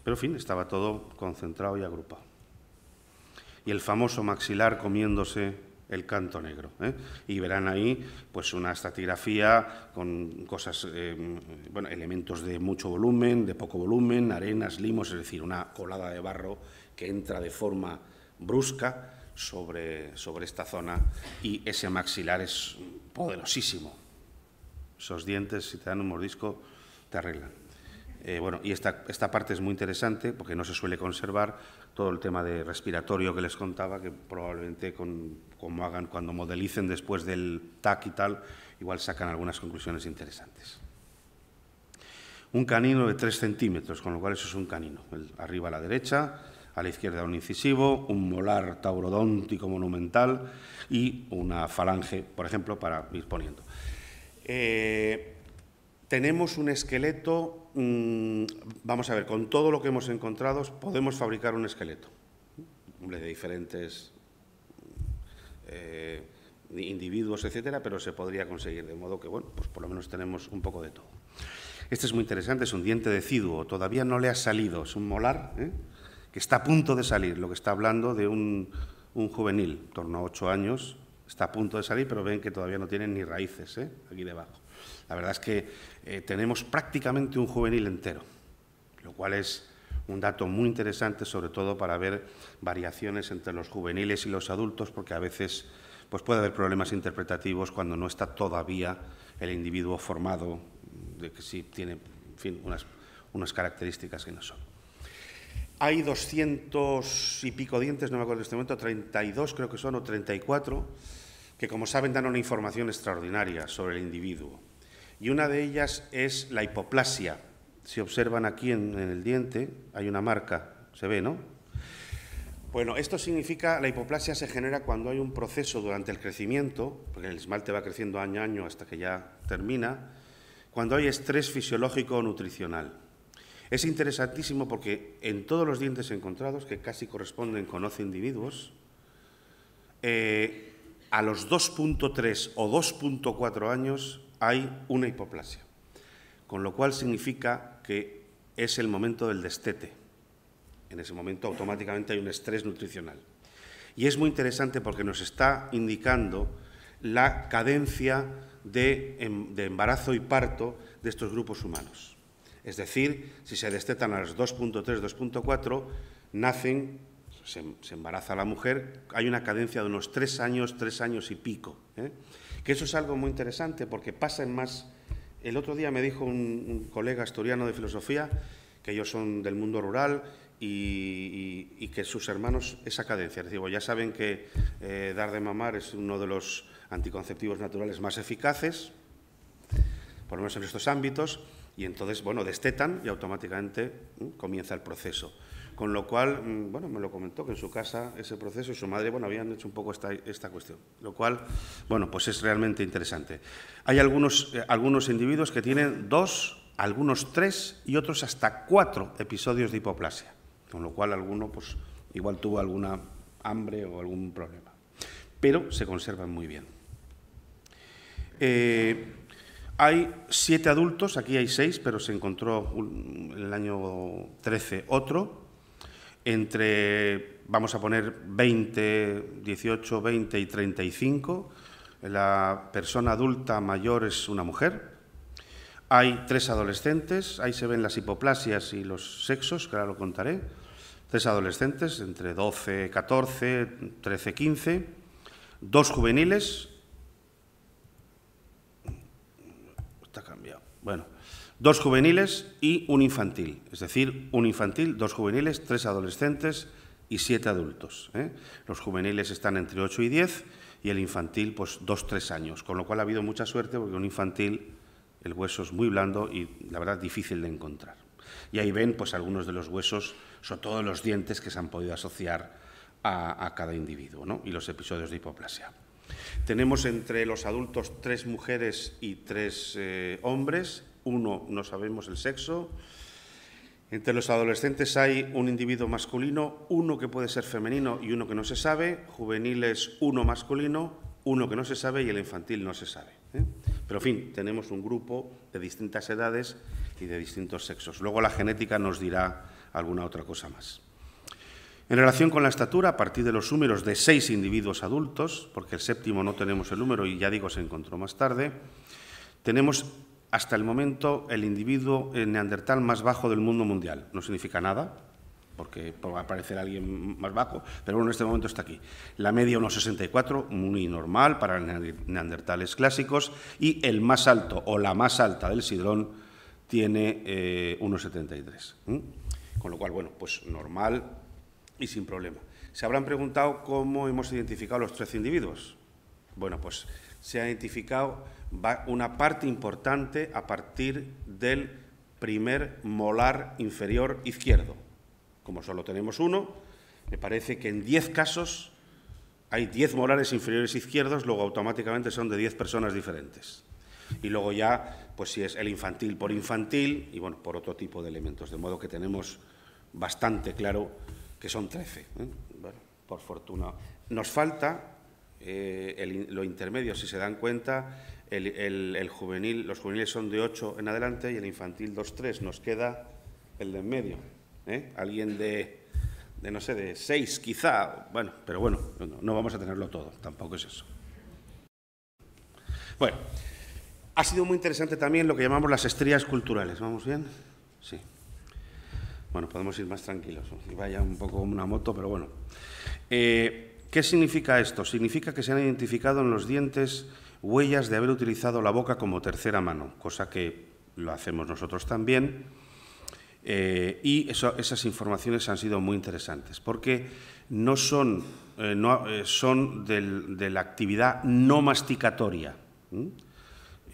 pero, en fin, estaba todo concentrado y agrupado. Y el famoso maxilar comiéndose el canto negro. Y verán ahí pues una estratigrafía con cosas, bueno, elementos de mucho volumen, de poco volumen, arenas, limos, es decir, una colada de barro que entra de forma brusca sobre esta zona, y ese maxilar es poderosísimo. Esos dientes, si te dan un mordisco, te arreglan. Bueno, y esta parte es muy interesante porque no se suele conservar todo el tema de respiratorio que les contaba, que probablemente como hagan cuando modelicen después del TAC y tal, igual sacan algunas conclusiones interesantes. Un canino de 3 centímetros, con lo cual eso es un canino. Arriba a la derecha, a la izquierda un incisivo, un molar taurodóntico monumental y una falange, por ejemplo, para ir poniendo. Tenemos un esqueleto, vamos a ver, con todo lo que hemos encontrado podemos fabricar un esqueleto de diferentes individuos, etcétera, pero se podría conseguir, de modo que, bueno, pues por lo menos tenemos un poco de todo. Este es muy interesante, es un diente deciduo, todavía no le ha salido, es un molar que está a punto de salir, lo que está hablando de un juvenil, en torno a 8 años, está a punto de salir, pero ven que todavía no tienen ni raíces aquí debajo. La verdad es que tenemos prácticamente un juvenil entero, lo cual es un dato muy interesante, sobre todo para ver variaciones entre los juveniles y los adultos, porque a veces pues puede haber problemas interpretativos cuando no está todavía el individuo formado, de que sí tiene, en fin, unas características que no son. Hay 200 y pico dientes, no me acuerdo en este momento, 32 creo que son, o 34, que como saben dan una información extraordinaria sobre el individuo. Y una de ellas es la hipoplasia. Si observan aquí en el diente, hay una marca, se ve, ¿no? Bueno, esto significa, la hipoplasia se genera cuando hay un proceso durante el crecimiento, porque el esmalte va creciendo año a año hasta que ya termina, cuando hay estrés fisiológico o nutricional. Es interesantísimo porque en todos los dientes encontrados, que casi corresponden con 11 individuos, a los 2.3 o 2.4 años hay una hipoplasia, con lo cual significa que es el momento del destete. En ese momento automáticamente hay un estrés nutricional. Y es muy interesante porque nos está indicando la cadencia de embarazo y parto de estos grupos humanos. Es decir, si se destetan a los 2.3, 2.4, nacen, se embaraza la mujer, hay una cadencia de unos 3 años y pico. Que eso es algo muy interesante porque pasa en más. El otro día me dijo un colega asturiano de filosofía que ellos son del mundo rural y que sus hermanos esa cadencia. Es decir, ya saben que dar de mamar es uno de los anticonceptivos naturales más eficaces, por lo menos en estos ámbitos, y entonces, bueno, destetan y automáticamente comienza el proceso. Con lo cual, bueno, me lo comentó que en su casa ese proceso y su madre, bueno, habían hecho un poco esta cuestión. Lo cual, bueno, pues es realmente interesante. Hay algunos individuos que tienen 2, algunos 3 y otros hasta 4 episodios de hipoplasia. Con lo cual, alguno, pues, igual tuvo alguna hambre o algún problema. Pero se conservan muy bien. Hay 7 adultos, aquí hay 6, pero se encontró en el año 13 otro. Entre, vamos a poner 20, 18, 20 y 35, la persona adulta mayor es una mujer. Hay 3 adolescentes, ahí se ven las hipoplasias y los sexos, que ahora lo contaré. 3 adolescentes, entre 12, 14, 13, 15. 2 juveniles. Está cambiado. Bueno. 2 juveniles y un infantil, es decir, un infantil, 2 juveniles, 3 adolescentes y 7 adultos. Los juveniles están entre 8 y 10 y el infantil, pues 2-3 años, con lo cual ha habido mucha suerte porque un infantil, el hueso es muy blando y la verdad difícil de encontrar. Y ahí ven pues algunos de los huesos, sobre todo los dientes que se han podido asociar a cada individuo, ¿no? Y los episodios de hipoplasia. Tenemos entre los adultos 3 mujeres y 3 hombres. Uno no sabemos el sexo Entre los adolescentes hay un individuo masculino, uno que puede ser femenino y uno que no se sabe, juveniles uno masculino, uno que no se sabe y el infantil no se sabe. Pero, en fin, tenemos un grupo de distintas edades y de distintos sexos. Luego la genética nos dirá alguna otra cosa más. En relación con la estatura, a partir de los números de 6 individuos adultos, porque el séptimo no tenemos el número y ya digo, se encontró más tarde, tenemos hasta el momento el individuo neandertal más bajo del mundo mundial. No significa nada, porque va a aparecer alguien más bajo, pero bueno, en este momento está aquí. La media 1,64, muy normal para neandertales clásicos, y el más alto o la más alta del sidrón tiene 1,73. Con lo cual, bueno, pues normal y sin problema. Se habrán preguntado cómo hemos identificado los 13 individuos. Bueno, pues se ha identificado una parte importante a partir del primer molar inferior izquierdo. Como solo tenemos uno, me parece que en 10 casos hay 10 molares inferiores izquierdos, luego automáticamente son de 10 personas diferentes. Y luego ya, pues si es el infantil por infantil y bueno, por otro tipo de elementos, de modo que tenemos bastante claro que son 13. Bueno, por fortuna. Nos falta lo intermedio, si se dan cuenta, los juveniles son de 8 en adelante y el infantil 2-3. Nos queda el de en medio. Alguien de no sé, de 6 quizá. Bueno, pero bueno, no vamos a tenerlo todo, tampoco es eso. Bueno, ha sido muy interesante también lo que llamamos las estrías culturales. ¿Vamos bien? Sí. Bueno, podemos ir más tranquilos. Vaya un poco como una moto, pero bueno. ¿Qué significa esto? Significa que se han identificado en los dientes huellas de haber utilizado la boca como tercera mano, cosa que lo hacemos nosotros también. Y esas informaciones han sido muy interesantes, porque son de la actividad no masticatoria.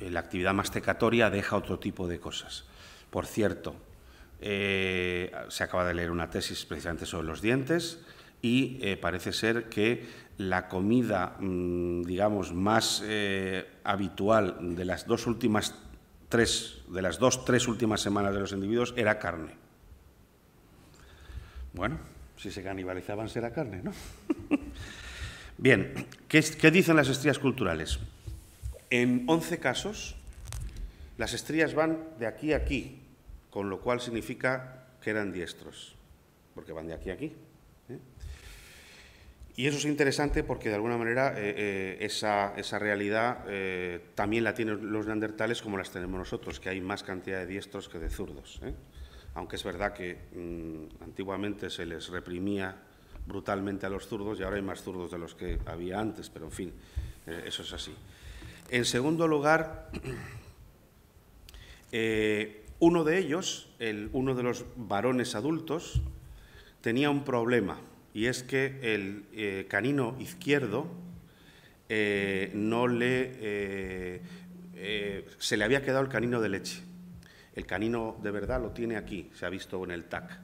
La actividad masticatoria deja otro tipo de cosas. Por cierto, se acaba de leer una tesis precisamente sobre los dientes y parece ser que la comida, digamos, más habitual de las dos tres últimas semanas de los individuos era carne. Bueno, si se canibalizaban será carne, ¿no? Bien, ¿qué dicen las estrías culturales? En 11 casos, las estrías van de aquí a aquí, con lo cual significa que eran diestros, porque van de aquí a aquí. Y eso es interesante porque, de alguna manera, esa realidad también la tienen los neandertales como las tenemos nosotros, que hay más cantidad de diestros que de zurdos. Aunque es verdad que antiguamente se les reprimía brutalmente a los zurdos y ahora hay más zurdos de los que había antes, pero, en fin, eso es así. En segundo lugar, uno de ellos, uno de los varones adultos, tenía un problema. Y es que el canino izquierdo se le había quedado el canino de leche. El canino de verdad lo tiene aquí, se ha visto en el TAC.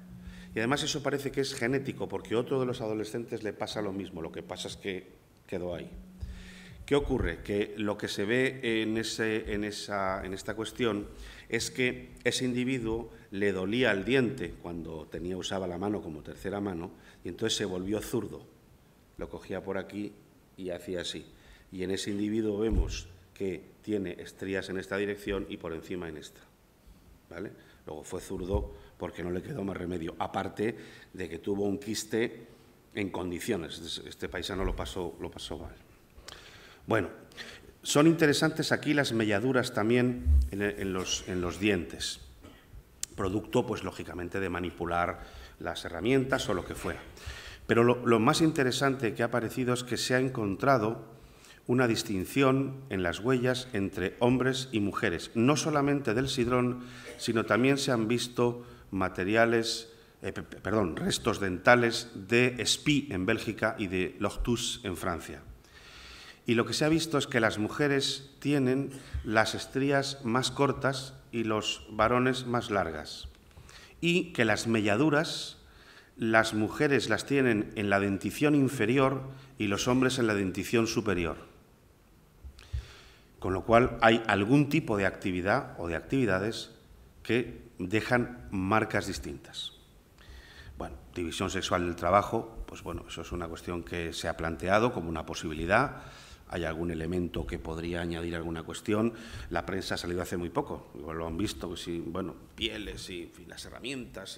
Y además eso parece que es genético, porque a otro de los adolescentes le pasa lo mismo, lo que pasa es que quedó ahí. ¿Qué ocurre? Que lo que se ve en esta cuestión es que ese individuo le dolía el diente cuando usaba la mano como tercera mano y entonces se volvió zurdo. Lo cogía por aquí y hacía así. Y en ese individuo vemos que tiene estrías en esta dirección y por encima en esta. ¿Vale? Luego fue zurdo porque no le quedó más remedio, aparte de que tuvo un quiste en condiciones. Este paisano lo pasó mal. Bueno, son interesantes aquí las melladuras también en los dientes, producto, pues lógicamente, de manipular las herramientas o lo que fuera. Pero lo más interesante que ha aparecido es que se ha encontrado una distinción en las huellas entre hombres y mujeres, no solamente del sidrón, sino también se han visto restos dentales de Spy en Bélgica y de Loctus en Francia. Y lo que se ha visto es que las mujeres tienen las estrías más cortas y los varones más largas. Y que las melladuras, las mujeres las tienen en la dentición inferior y los hombres en la dentición superior. Con lo cual hay algún tipo de actividad o de actividades que dejan marcas distintas. Bueno, división sexual del trabajo, pues bueno, eso es una cuestión que se ha planteado como una posibilidad. Hay algún elemento que podría añadir alguna cuestión. La prensa ha salido hace muy poco, igual lo han visto, pues sí, bueno, pieles y en fin, las herramientas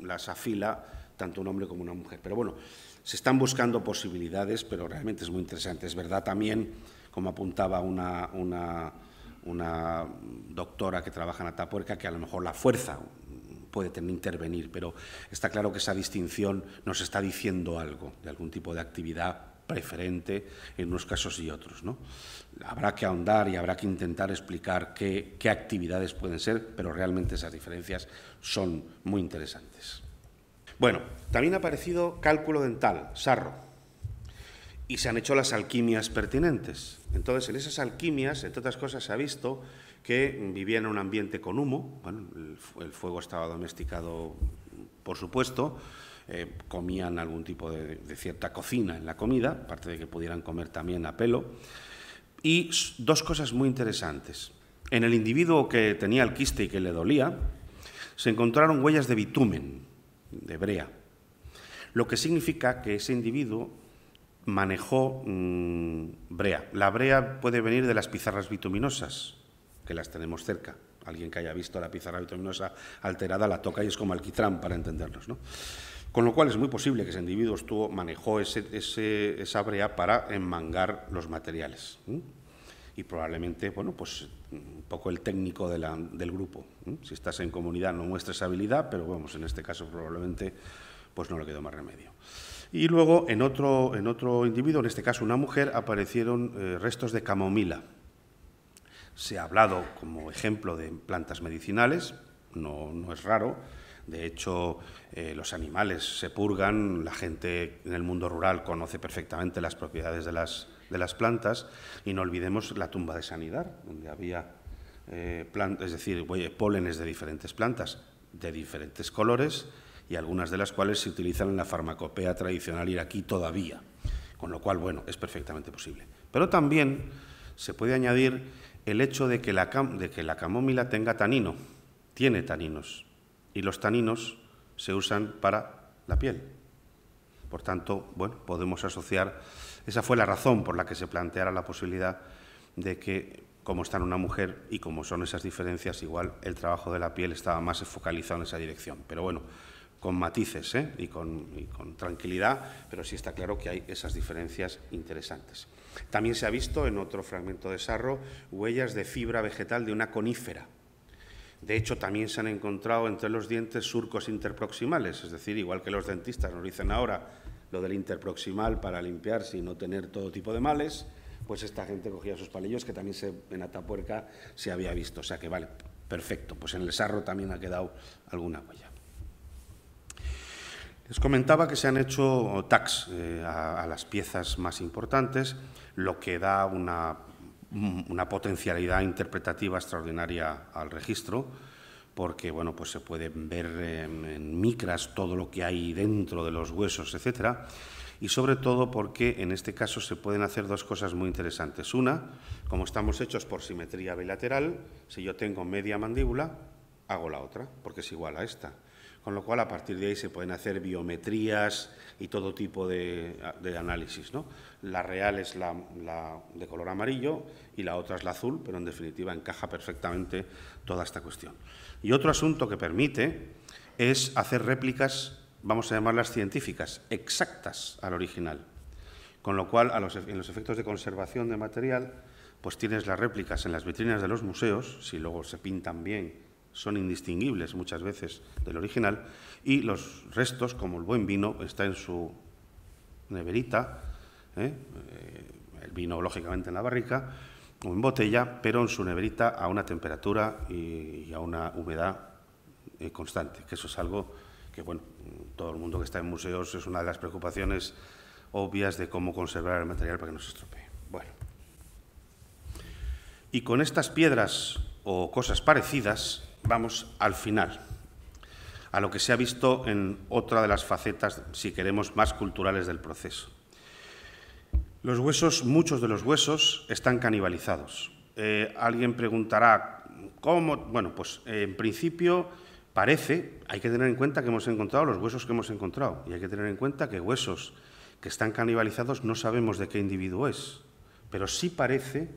las afila tanto un hombre como una mujer. Pero bueno, se están buscando posibilidades, pero realmente es muy interesante. Es verdad también, como apuntaba una doctora que trabaja en Atapuerca, que a lo mejor la fuerza puede intervenir, pero está claro que esa distinción nos está diciendo algo de algún tipo de actividad preferente en unos casos y otros, ¿no? Habrá que ahondar y habrá que intentar explicar qué actividades pueden ser, pero realmente esas diferencias son muy interesantes. Bueno, también ha aparecido cálculo dental, sarro, y se han hecho las alquimias pertinentes. Entonces, en esas alquimias, entre otras cosas, se ha visto que vivían en un ambiente con humo. Bueno, el fuego estaba domesticado, por supuesto. Comían algún tipo de cierta cocina en la comida, aparte de que pudieran comer también a pelo. Y dos cosas muy interesantes. En el individuo que tenía el quiste y que le dolía, se encontraron huellas de bitumen, de brea, lo que significa que ese individuo manejó brea. La brea puede venir de las pizarras bituminosas, que las tenemos cerca. Alguien que haya visto la pizarra bituminosa alterada la toca y es como alquitrán, para entendernos, ¿no? Con lo cual es muy posible que ese individuo manejó esa brea para enmangar los materiales. Y probablemente, bueno, pues un poco el técnico del grupo. Si estás en comunidad no muestres habilidad, pero vamos, en este caso probablemente pues no le quedó más remedio. Y luego en otro individuo, en este caso una mujer, aparecieron restos de camomila. Se ha hablado como ejemplo de plantas medicinales, no es raro. De hecho, los animales se purgan, la gente en el mundo rural conoce perfectamente las propiedades de las plantas, y no olvidemos la tumba de Sanidar, donde había pólenes de diferentes plantas, de diferentes colores, y algunas de las cuales se utilizan en la farmacopea tradicional iraquí todavía, con lo cual, bueno, es perfectamente posible. Pero también se puede añadir el hecho de que la camomila tenga tanino, tiene taninos, y los taninos se usan para la piel. Por tanto, bueno, podemos asociar, esa fue la razón por la que se planteara la posibilidad de que, como está en una mujer y como son esas diferencias, igual el trabajo de la piel estaba más focalizado en esa dirección. Pero bueno, con matices y con tranquilidad, pero sí está claro que hay esas diferencias interesantes. También se ha visto en otro fragmento de sarro huellas de fibra vegetal de una conífera. De hecho, también se han encontrado entre los dientes surcos interproximales, es decir, igual que los dentistas nos dicen ahora lo del interproximal para limpiarse y no tener todo tipo de males, pues esta gente cogía sus palillos, que también en Atapuerca se había visto. O sea que vale, perfecto, pues en el sarro también ha quedado alguna huella. Les comentaba que se han hecho tags a las piezas más importantes, lo que da una potencialidad interpretativa extraordinaria al registro, porque bueno, pues se puede ver en micras todo lo que hay dentro de los huesos, etcétera, y sobre todo porque en este caso se pueden hacer dos cosas muy interesantes. Una, como estamos hechos por simetría bilateral, si yo tengo media mandíbula, hago la otra, porque es igual a esta. Con lo cual, a partir de ahí se pueden hacer biometrías y todo tipo de análisis, ¿no? La real es la de color amarillo y la otra es la azul, pero en definitiva encaja perfectamente toda esta cuestión. Y otro asunto que permite es hacer réplicas, vamos a llamarlas científicas, exactas al original. Con lo cual, en los efectos de conservación de material, pues tienes las réplicas en las vitrinas de los museos, si luego se pintan bien, son indistinguibles muchas veces del original, y los restos, como el buen vino, está en su neverita, el vino lógicamente en la barrica o en botella, pero en su neverita a una temperatura y a una humedad constante, que eso es algo que, bueno, todo el mundo que está en museos es una de las preocupaciones obvias de cómo conservar el material para que no se estropee. Bueno, y con estas piedras o cosas parecidas vamos al final, a lo que se ha visto en otra de las facetas, si queremos, más culturales del proceso. Los huesos, muchos de los huesos, están canibalizados. alguien preguntará, ¿cómo? Bueno, pues en principio parece, hay que tener en cuenta que hemos encontrado los huesos que hemos encontrado y hay que tener en cuenta que huesos que están canibalizados no sabemos de qué individuo es, pero sí parece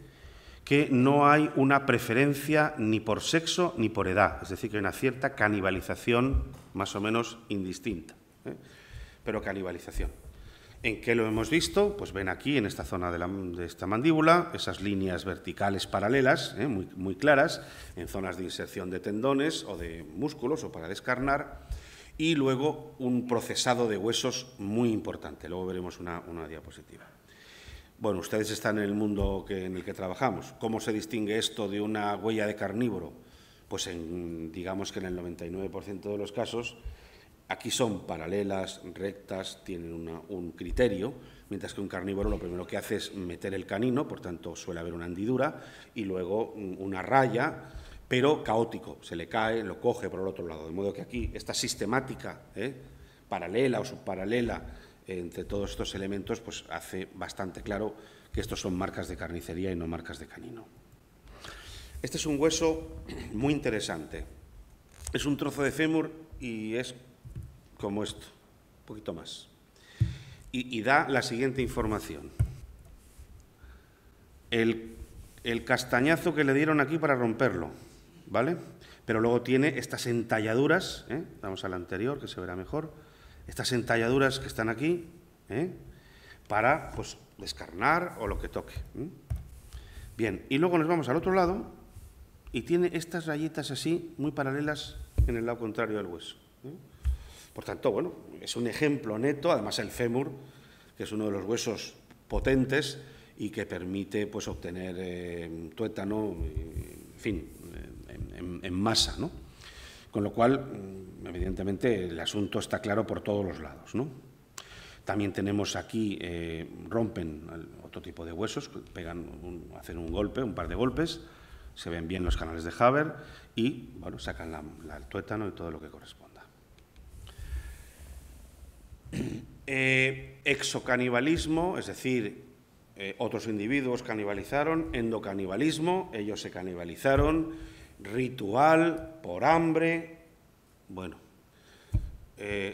que no hay una preferencia ni por sexo ni por edad, es decir, que hay una cierta canibalización más o menos indistinta, pero canibalización. ¿En qué lo hemos visto? Pues ven aquí, en esta zona de esta mandíbula, esas líneas verticales paralelas, muy claras, en zonas de inserción de tendones o de músculos o para descarnar, y luego un procesado de huesos muy importante. Luego veremos una diapositiva. Bueno, ustedes están en el mundo en el que trabajamos. ¿Cómo se distingue esto de una huella de carnívoro? Pues digamos que en el 99% de los casos aquí son paralelas, rectas, tienen un criterio, mientras que un carnívoro lo primero que hace es meter el canino, por tanto suele haber una hendidura, y luego una raya, pero caótico, se le cae, lo coge por el otro lado, de modo que aquí esta sistemática paralela o subparalela entre todos estos elementos pues hace bastante claro que estos son marcas de carnicería y no marcas de canino. Este es un hueso muy interesante. Es un trozo de fémur y es como esto, un poquito más. Y da la siguiente información. El castañazo que le dieron aquí para romperlo, ¿vale? Pero luego tiene estas entalladuras, vamos a la anterior, que se verá mejor, estas entalladuras que están aquí, para pues, descarnar o lo que toque. Bien, y luego nos vamos al otro lado y tiene estas rayitas así, muy paralelas en el lado contrario del hueso. Por tanto, bueno, es un ejemplo neto, además el fémur, que es uno de los huesos potentes y que permite pues, obtener tuétano, en fin, en masa, ¿no? Con lo cual, evidentemente, el asunto está claro por todos los lados, ¿no? También tenemos aquí, rompen otro tipo de huesos, hacen un golpe, un par de golpes, se ven bien los canales de Haber y, bueno, sacan el tuétano y todo lo que corresponda. Exocanibalismo, es decir, otros individuos canibalizaron, endocanibalismo, ellos se canibalizaron, ritual, por hambre. Bueno,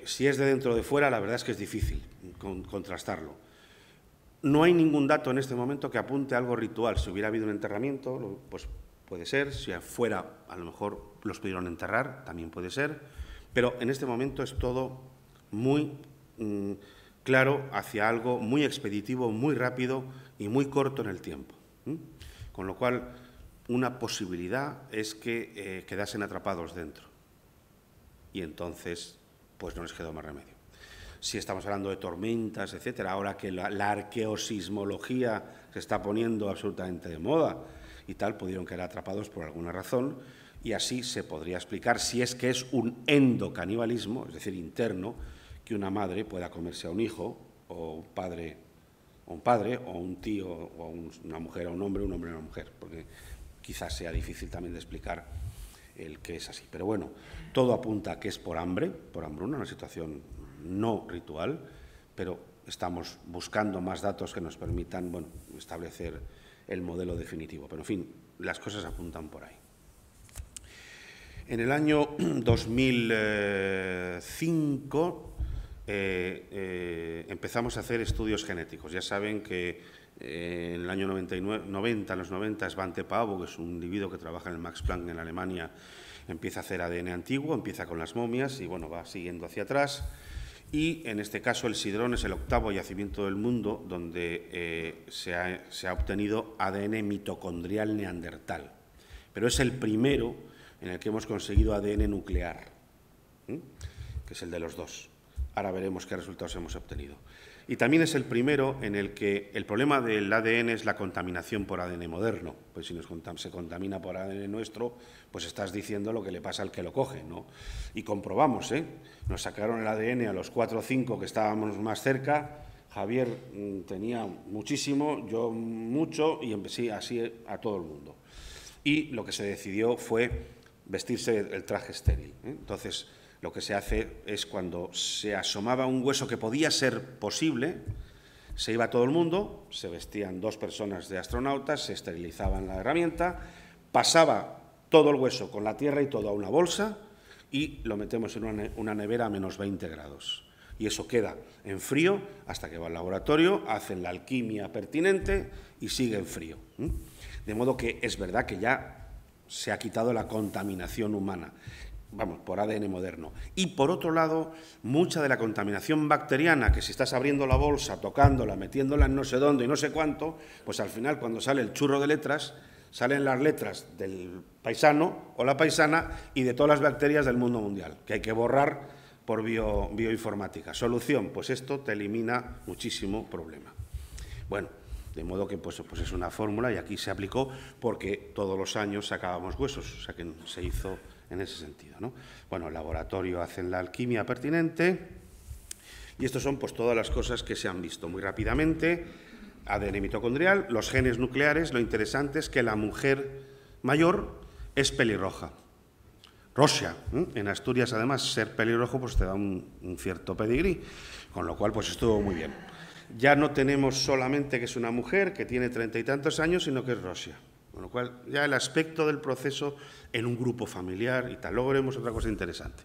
si es de dentro o de fuera, la verdad es que es difícil contrastarlo. No hay ningún dato en este momento que apunte a algo ritual. Si hubiera habido un enterramiento, pues puede ser. Si fuera, a lo mejor los pudieron enterrar, también puede ser. Pero en este momento es todo muy claro hacia algo muy expeditivo, muy rápido y muy corto en el tiempo. Con lo cual, una posibilidad es que quedasen atrapados dentro. Y entonces, pues no les quedó más remedio. Si estamos hablando de tormentas, etcétera, ahora que la arqueosismología se está poniendo absolutamente de moda y tal, pudieron quedar atrapados por alguna razón y así se podría explicar si es que es un endocanibalismo, es decir, interno, que una madre pueda comerse a un hijo o un padre o un tío o una mujer a un hombre a una mujer, porque quizás sea difícil también de explicar el que es así. Pero bueno, todo apunta a que es por hambruna, una situación no ritual, pero estamos buscando más datos que nos permitan, bueno, establecer el modelo definitivo. Pero, en fin, las cosas apuntan por ahí. En el año 2005 empezamos a hacer estudios genéticos. Ya saben que en el año 90, en los 90, Svante Paabo, que es un individuo que trabaja en el Max Planck en Alemania, empieza a hacer ADN antiguo, empieza con las momias y bueno, va siguiendo hacia atrás. Y en este caso el Sidrón es el octavo yacimiento del mundo donde se ha obtenido ADN mitocondrial neandertal. Pero es el primero en el que hemos conseguido ADN nuclear, que es el de los dos. Ahora veremos qué resultados hemos obtenido. Y también es el primero en el que el problema del ADN es la contaminación por ADN moderno. Pues si se contamina por ADN nuestro, pues estás diciendo lo que le pasa al que lo coge, ¿no? Y comprobamos, nos sacaron el ADN a los 4 o 5 que estábamos más cerca. Javier tenía muchísimo, yo mucho, y así a todo el mundo. Y lo que se decidió fue vestirse el traje estéril. Entonces, lo que se hace es cuando se asomaba un hueso que podía ser posible, Se iba todo el mundo, se vestían 2 personas de astronautas, se esterilizaban la herramienta, pasaba todo el hueso con la tierra y todo a una bolsa y lo metemos en una nevera a menos 20 grados. Y eso queda en frío hasta que va al laboratorio, hacen la alquimia pertinente y sigue en frío. De modo que es verdad que ya se ha quitado la contaminación humana, vamos, por ADN moderno. Y por otro lado, mucha de la contaminación bacteriana, que si estás abriendo la bolsa, tocándola, metiéndola en no sé dónde y no sé cuánto, pues al final cuando sale el churro de letras, salen las letras del paisano o la paisana y de todas las bacterias del mundo mundial, que hay que borrar por bioinformática. Solución, pues esto te elimina muchísimo problema. Bueno, de modo que pues es una fórmula y aquí se aplicó porque todos los años sacábamos huesos, o sea que se hizo en ese sentido, ¿no? Bueno, el laboratorio hacen la alquimia pertinente y estas son pues todas las cosas que se han visto muy rápidamente. ADN mitocondrial, los genes nucleares, lo interesante es que la mujer mayor es pelirroja. Rosia, en Asturias además ser pelirrojo pues te da un cierto pedigrí, con lo cual pues estuvo muy bien. Ya no tenemos solamente que es una mujer que tiene 30 y tantos años, sino que es Rosia. Con lo cual, ya el aspecto del proceso en un grupo familiar y tal. Luego veremos otra cosa interesante.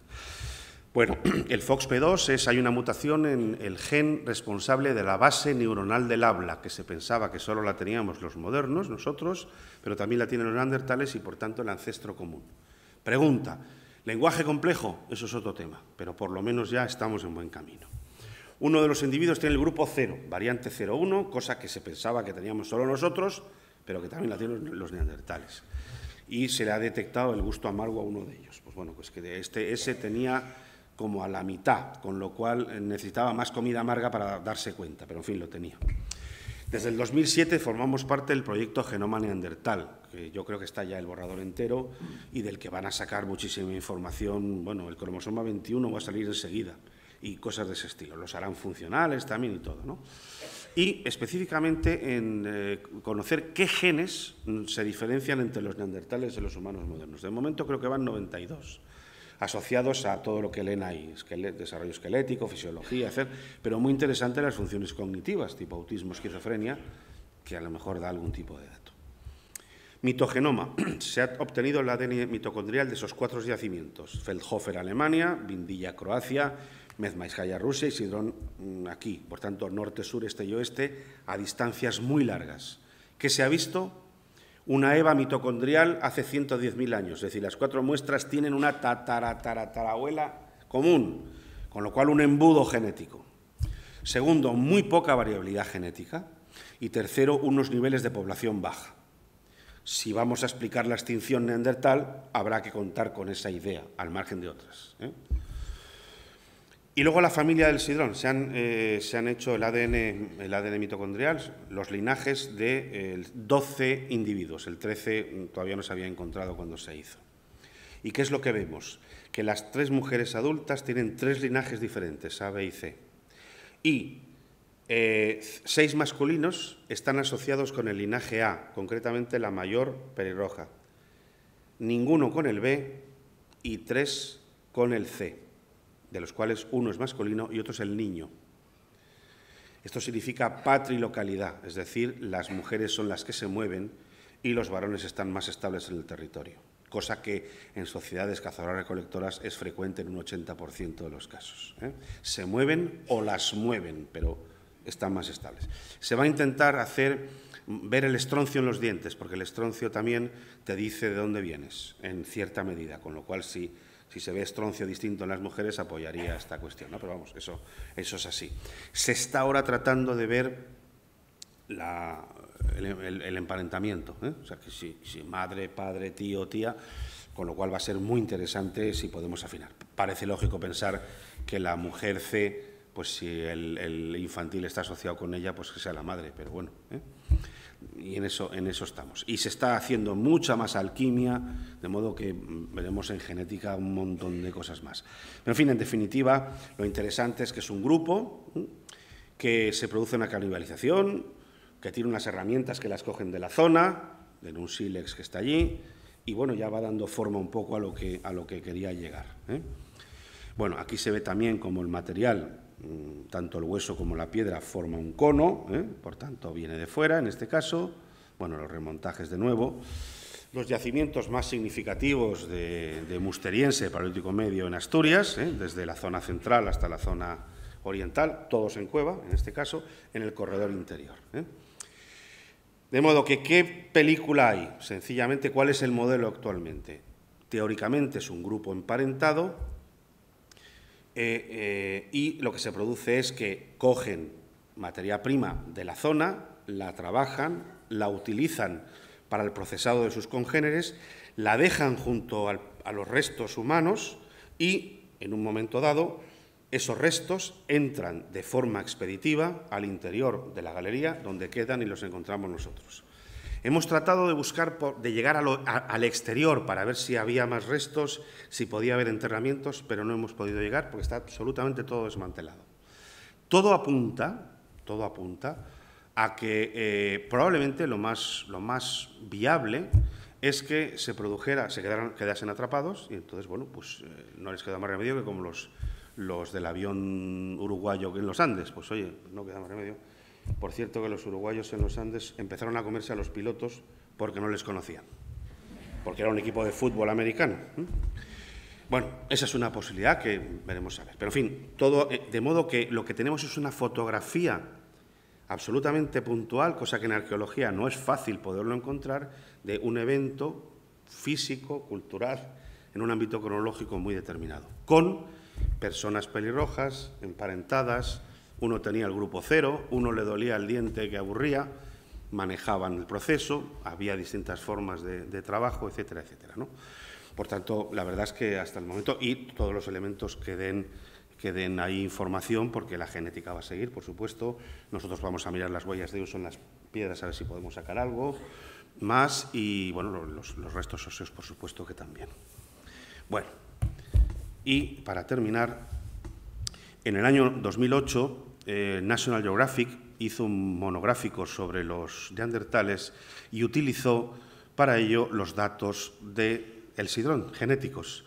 Bueno, el FOXP2 hay una mutación en el gen responsable de la base neuronal del habla, que se pensaba que solo la teníamos los modernos, nosotros, pero también la tienen los neandertales y, por tanto, el ancestro común. Pregunta, ¿lenguaje complejo? Eso es otro tema, pero por lo menos ya estamos en buen camino. Uno de los individuos tiene el grupo 0, variante 01, cosa que se pensaba que teníamos solo nosotros, pero que también la tienen los neandertales. Y se le ha detectado el gusto amargo a uno de ellos. Pues bueno, pues que ese tenía como a la mitad, con lo cual necesitaba más comida amarga para darse cuenta, pero en fin, lo tenía. Desde el 2007 formamos parte del proyecto Genoma Neandertal, que yo creo que está ya el borrador entero y del que van a sacar muchísima información. Bueno, el cromosoma 21 va a salir enseguida y cosas de ese estilo. Los harán funcionales también y todo, ¿no? Y específicamente en conocer qué genes se diferencian entre los neandertales y los humanos modernos. De momento creo que van 92, asociados a todo lo que leen ahí, desarrollo esquelético, fisiología, etc. Pero muy interesante las funciones cognitivas, tipo autismo, esquizofrenia, que a lo mejor da algún tipo de dato. Mitogenoma. Se ha obtenido el ADN mitocondrial de esos 4 yacimientos. Feldhofer, Alemania, Vindilla, Croacia, Mezmaishaya, Rusia y Sidrón aquí. Por tanto, norte, sur, este y oeste, a distancias muy largas. ¿Qué se ha visto? Una EVA mitocondrial hace 110.000 años. Es decir, las 4 muestras tienen una tatarabuela común, con lo cual un embudo genético. Segundo, muy poca variabilidad genética. Y tercero, unos niveles de población baja. Si vamos a explicar la extinción neandertal, habrá que contar con esa idea, al margen de otras. Y luego la familia del sidrón. Se han hecho el ADN mitocondrial, los linajes de 12 individuos. El 13 todavía no se había encontrado cuando se hizo. ¿Y qué es lo que vemos? Que las 3 mujeres adultas tienen 3 linajes diferentes, A, B y C. Y 6 masculinos están asociados con el linaje A, concretamente la mayor pelirroja. Ninguno con el B y 3 con el C, de los cuales uno es masculino y otro es el niño. Esto significa patrilocalidad, es decir, las mujeres son las que se mueven y los varones están más estables en el territorio, cosa que en sociedades cazadoras-recolectoras es frecuente en un 80% de los casos. Se mueven o las mueven, pero están más estables. Se va a intentar ver el estroncio en los dientes, porque el estroncio también te dice de dónde vienes, en cierta medida, con lo cual si se ve estroncio distinto en las mujeres apoyaría esta cuestión, ¿no? Pero vamos, eso es así. Se está ahora tratando de ver el emparentamiento, o sea, que si madre, padre, tío, tía, con lo cual va a ser muy interesante si podemos afinar. Parece lógico pensar que la mujer C, pues si el infantil está asociado con ella, pues que sea la madre, pero bueno, y en eso estamos. Y se está haciendo mucha más alquimia, de modo que veremos en genética un montón de cosas más. Pero en fin, en definitiva, lo interesante es que es un grupo que se produce una canibalización, que tiene unas herramientas que las cogen de la zona, de un sílex que está allí, y bueno, ya va dando forma un poco a lo que quería llegar. Bueno, aquí se ve también como el material, tanto el hueso como la piedra, forma un cono, por tanto viene de fuera en este caso. Bueno, los remontajes de nuevo. Los yacimientos más significativos de Musteriense, Paleolítico Medio en Asturias, desde la zona central hasta la zona oriental, todos en cueva, en este caso, en el corredor interior. De modo que, ¿qué película hay? Sencillamente, ¿cuál es el modelo actualmente? Teóricamente es un grupo emparentado y lo que se produce es que cogen materia prima de la zona, la trabajan, la utilizan para el procesado de sus congéneres, la dejan junto a los restos humanos y, en un momento dado, esos restos entran de forma expeditiva al interior de la galería, donde quedan y los encontramos nosotros. Hemos tratado de buscar, de llegar al exterior para ver si había más restos, si podía haber enterramientos, pero no hemos podido llegar porque está absolutamente todo desmantelado. Todo apunta a que probablemente lo más viable es que se quedasen atrapados y entonces, bueno, pues no les queda más remedio que como los del avión uruguayo en los Andes. Pues oye, no queda más remedio. Por cierto que los uruguayos en los Andes empezaron a comerse a los pilotos porque no les conocían, porque era un equipo de fútbol americano. Bueno, esa es una posibilidad que veremos a ver. Pero, en fin, todo de modo que lo que tenemos es una fotografía absolutamente puntual, cosa que en arqueología no es fácil poderlo encontrar, de un evento físico, cultural, en un ámbito cronológico muy determinado, con personas pelirrojas, emparentadas, uno tenía el grupo cero, uno le dolía el diente que aburría, manejaban el proceso, había distintas formas de trabajo, etcétera, etcétera, ¿no? Por tanto, la verdad es que hasta el momento, y todos los elementos que den ahí información, porque la genética va a seguir, por supuesto. Nosotros vamos a mirar las huellas de uso en las piedras a ver si podemos sacar algo más y, bueno, los restos óseos, por supuesto que también. Bueno, y para terminar, en el año 2008, National Geographic hizo un monográfico sobre los neandertales y utilizó para ello los datos del Sidrón, genéticos.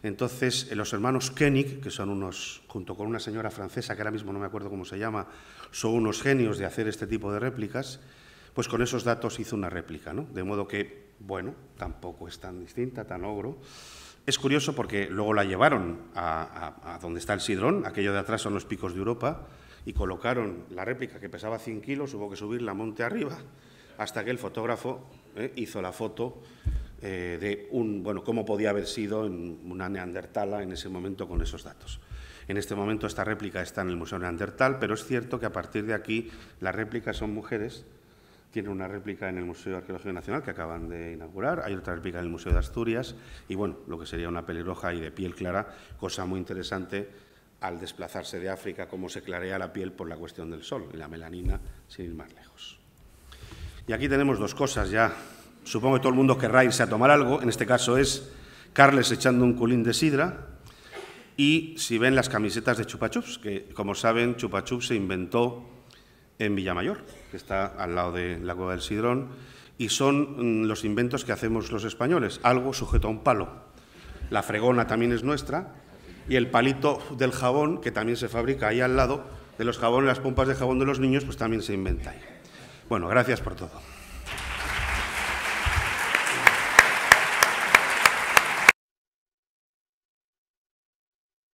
Entonces, los hermanos Koenig, que son unos, junto con una señora francesa, que ahora mismo no me acuerdo cómo se llama, son unos genios de hacer este tipo de réplicas, pues con esos datos hizo una réplica, ¿no? De modo que, bueno, tampoco es tan distinta, tan ogro. Es curioso porque luego la llevaron a donde está el Sidrón, aquello de atrás son los picos de Europa, y colocaron la réplica que pesaba 100 kilos, hubo que subirla monte arriba, hasta que el fotógrafo hizo la foto de cómo podía haber sido una neandertala en ese momento con esos datos. En este momento esta réplica está en el Museo Neandertal, pero es cierto que a partir de aquí las réplicas son mujeres. Tiene una réplica en el Museo de Arqueología Nacional que acaban de inaugurar, hay otra réplica en el Museo de Asturias y, bueno, lo que sería una pelirroja y de piel clara, cosa muy interesante al desplazarse de África, cómo se clarea la piel por la cuestión del sol y la melanina, sin ir más lejos. Y aquí tenemos dos cosas ya. Supongo que todo el mundo querrá irse a tomar algo, en este caso es Carles echando un culín de sidra y si ven las camisetas de Chupa Chups, que como saben Chupa Chups se inventó en Villamayor, que está al lado de la Cueva del Sidrón, y son los inventos que hacemos los españoles, algo sujeto a un palo. La fregona también es nuestra y el palito del jabón, que también se fabrica ahí al lado, de los jabones, las pompas de jabón de los niños, pues también se inventa ahí. Bueno, gracias por todo.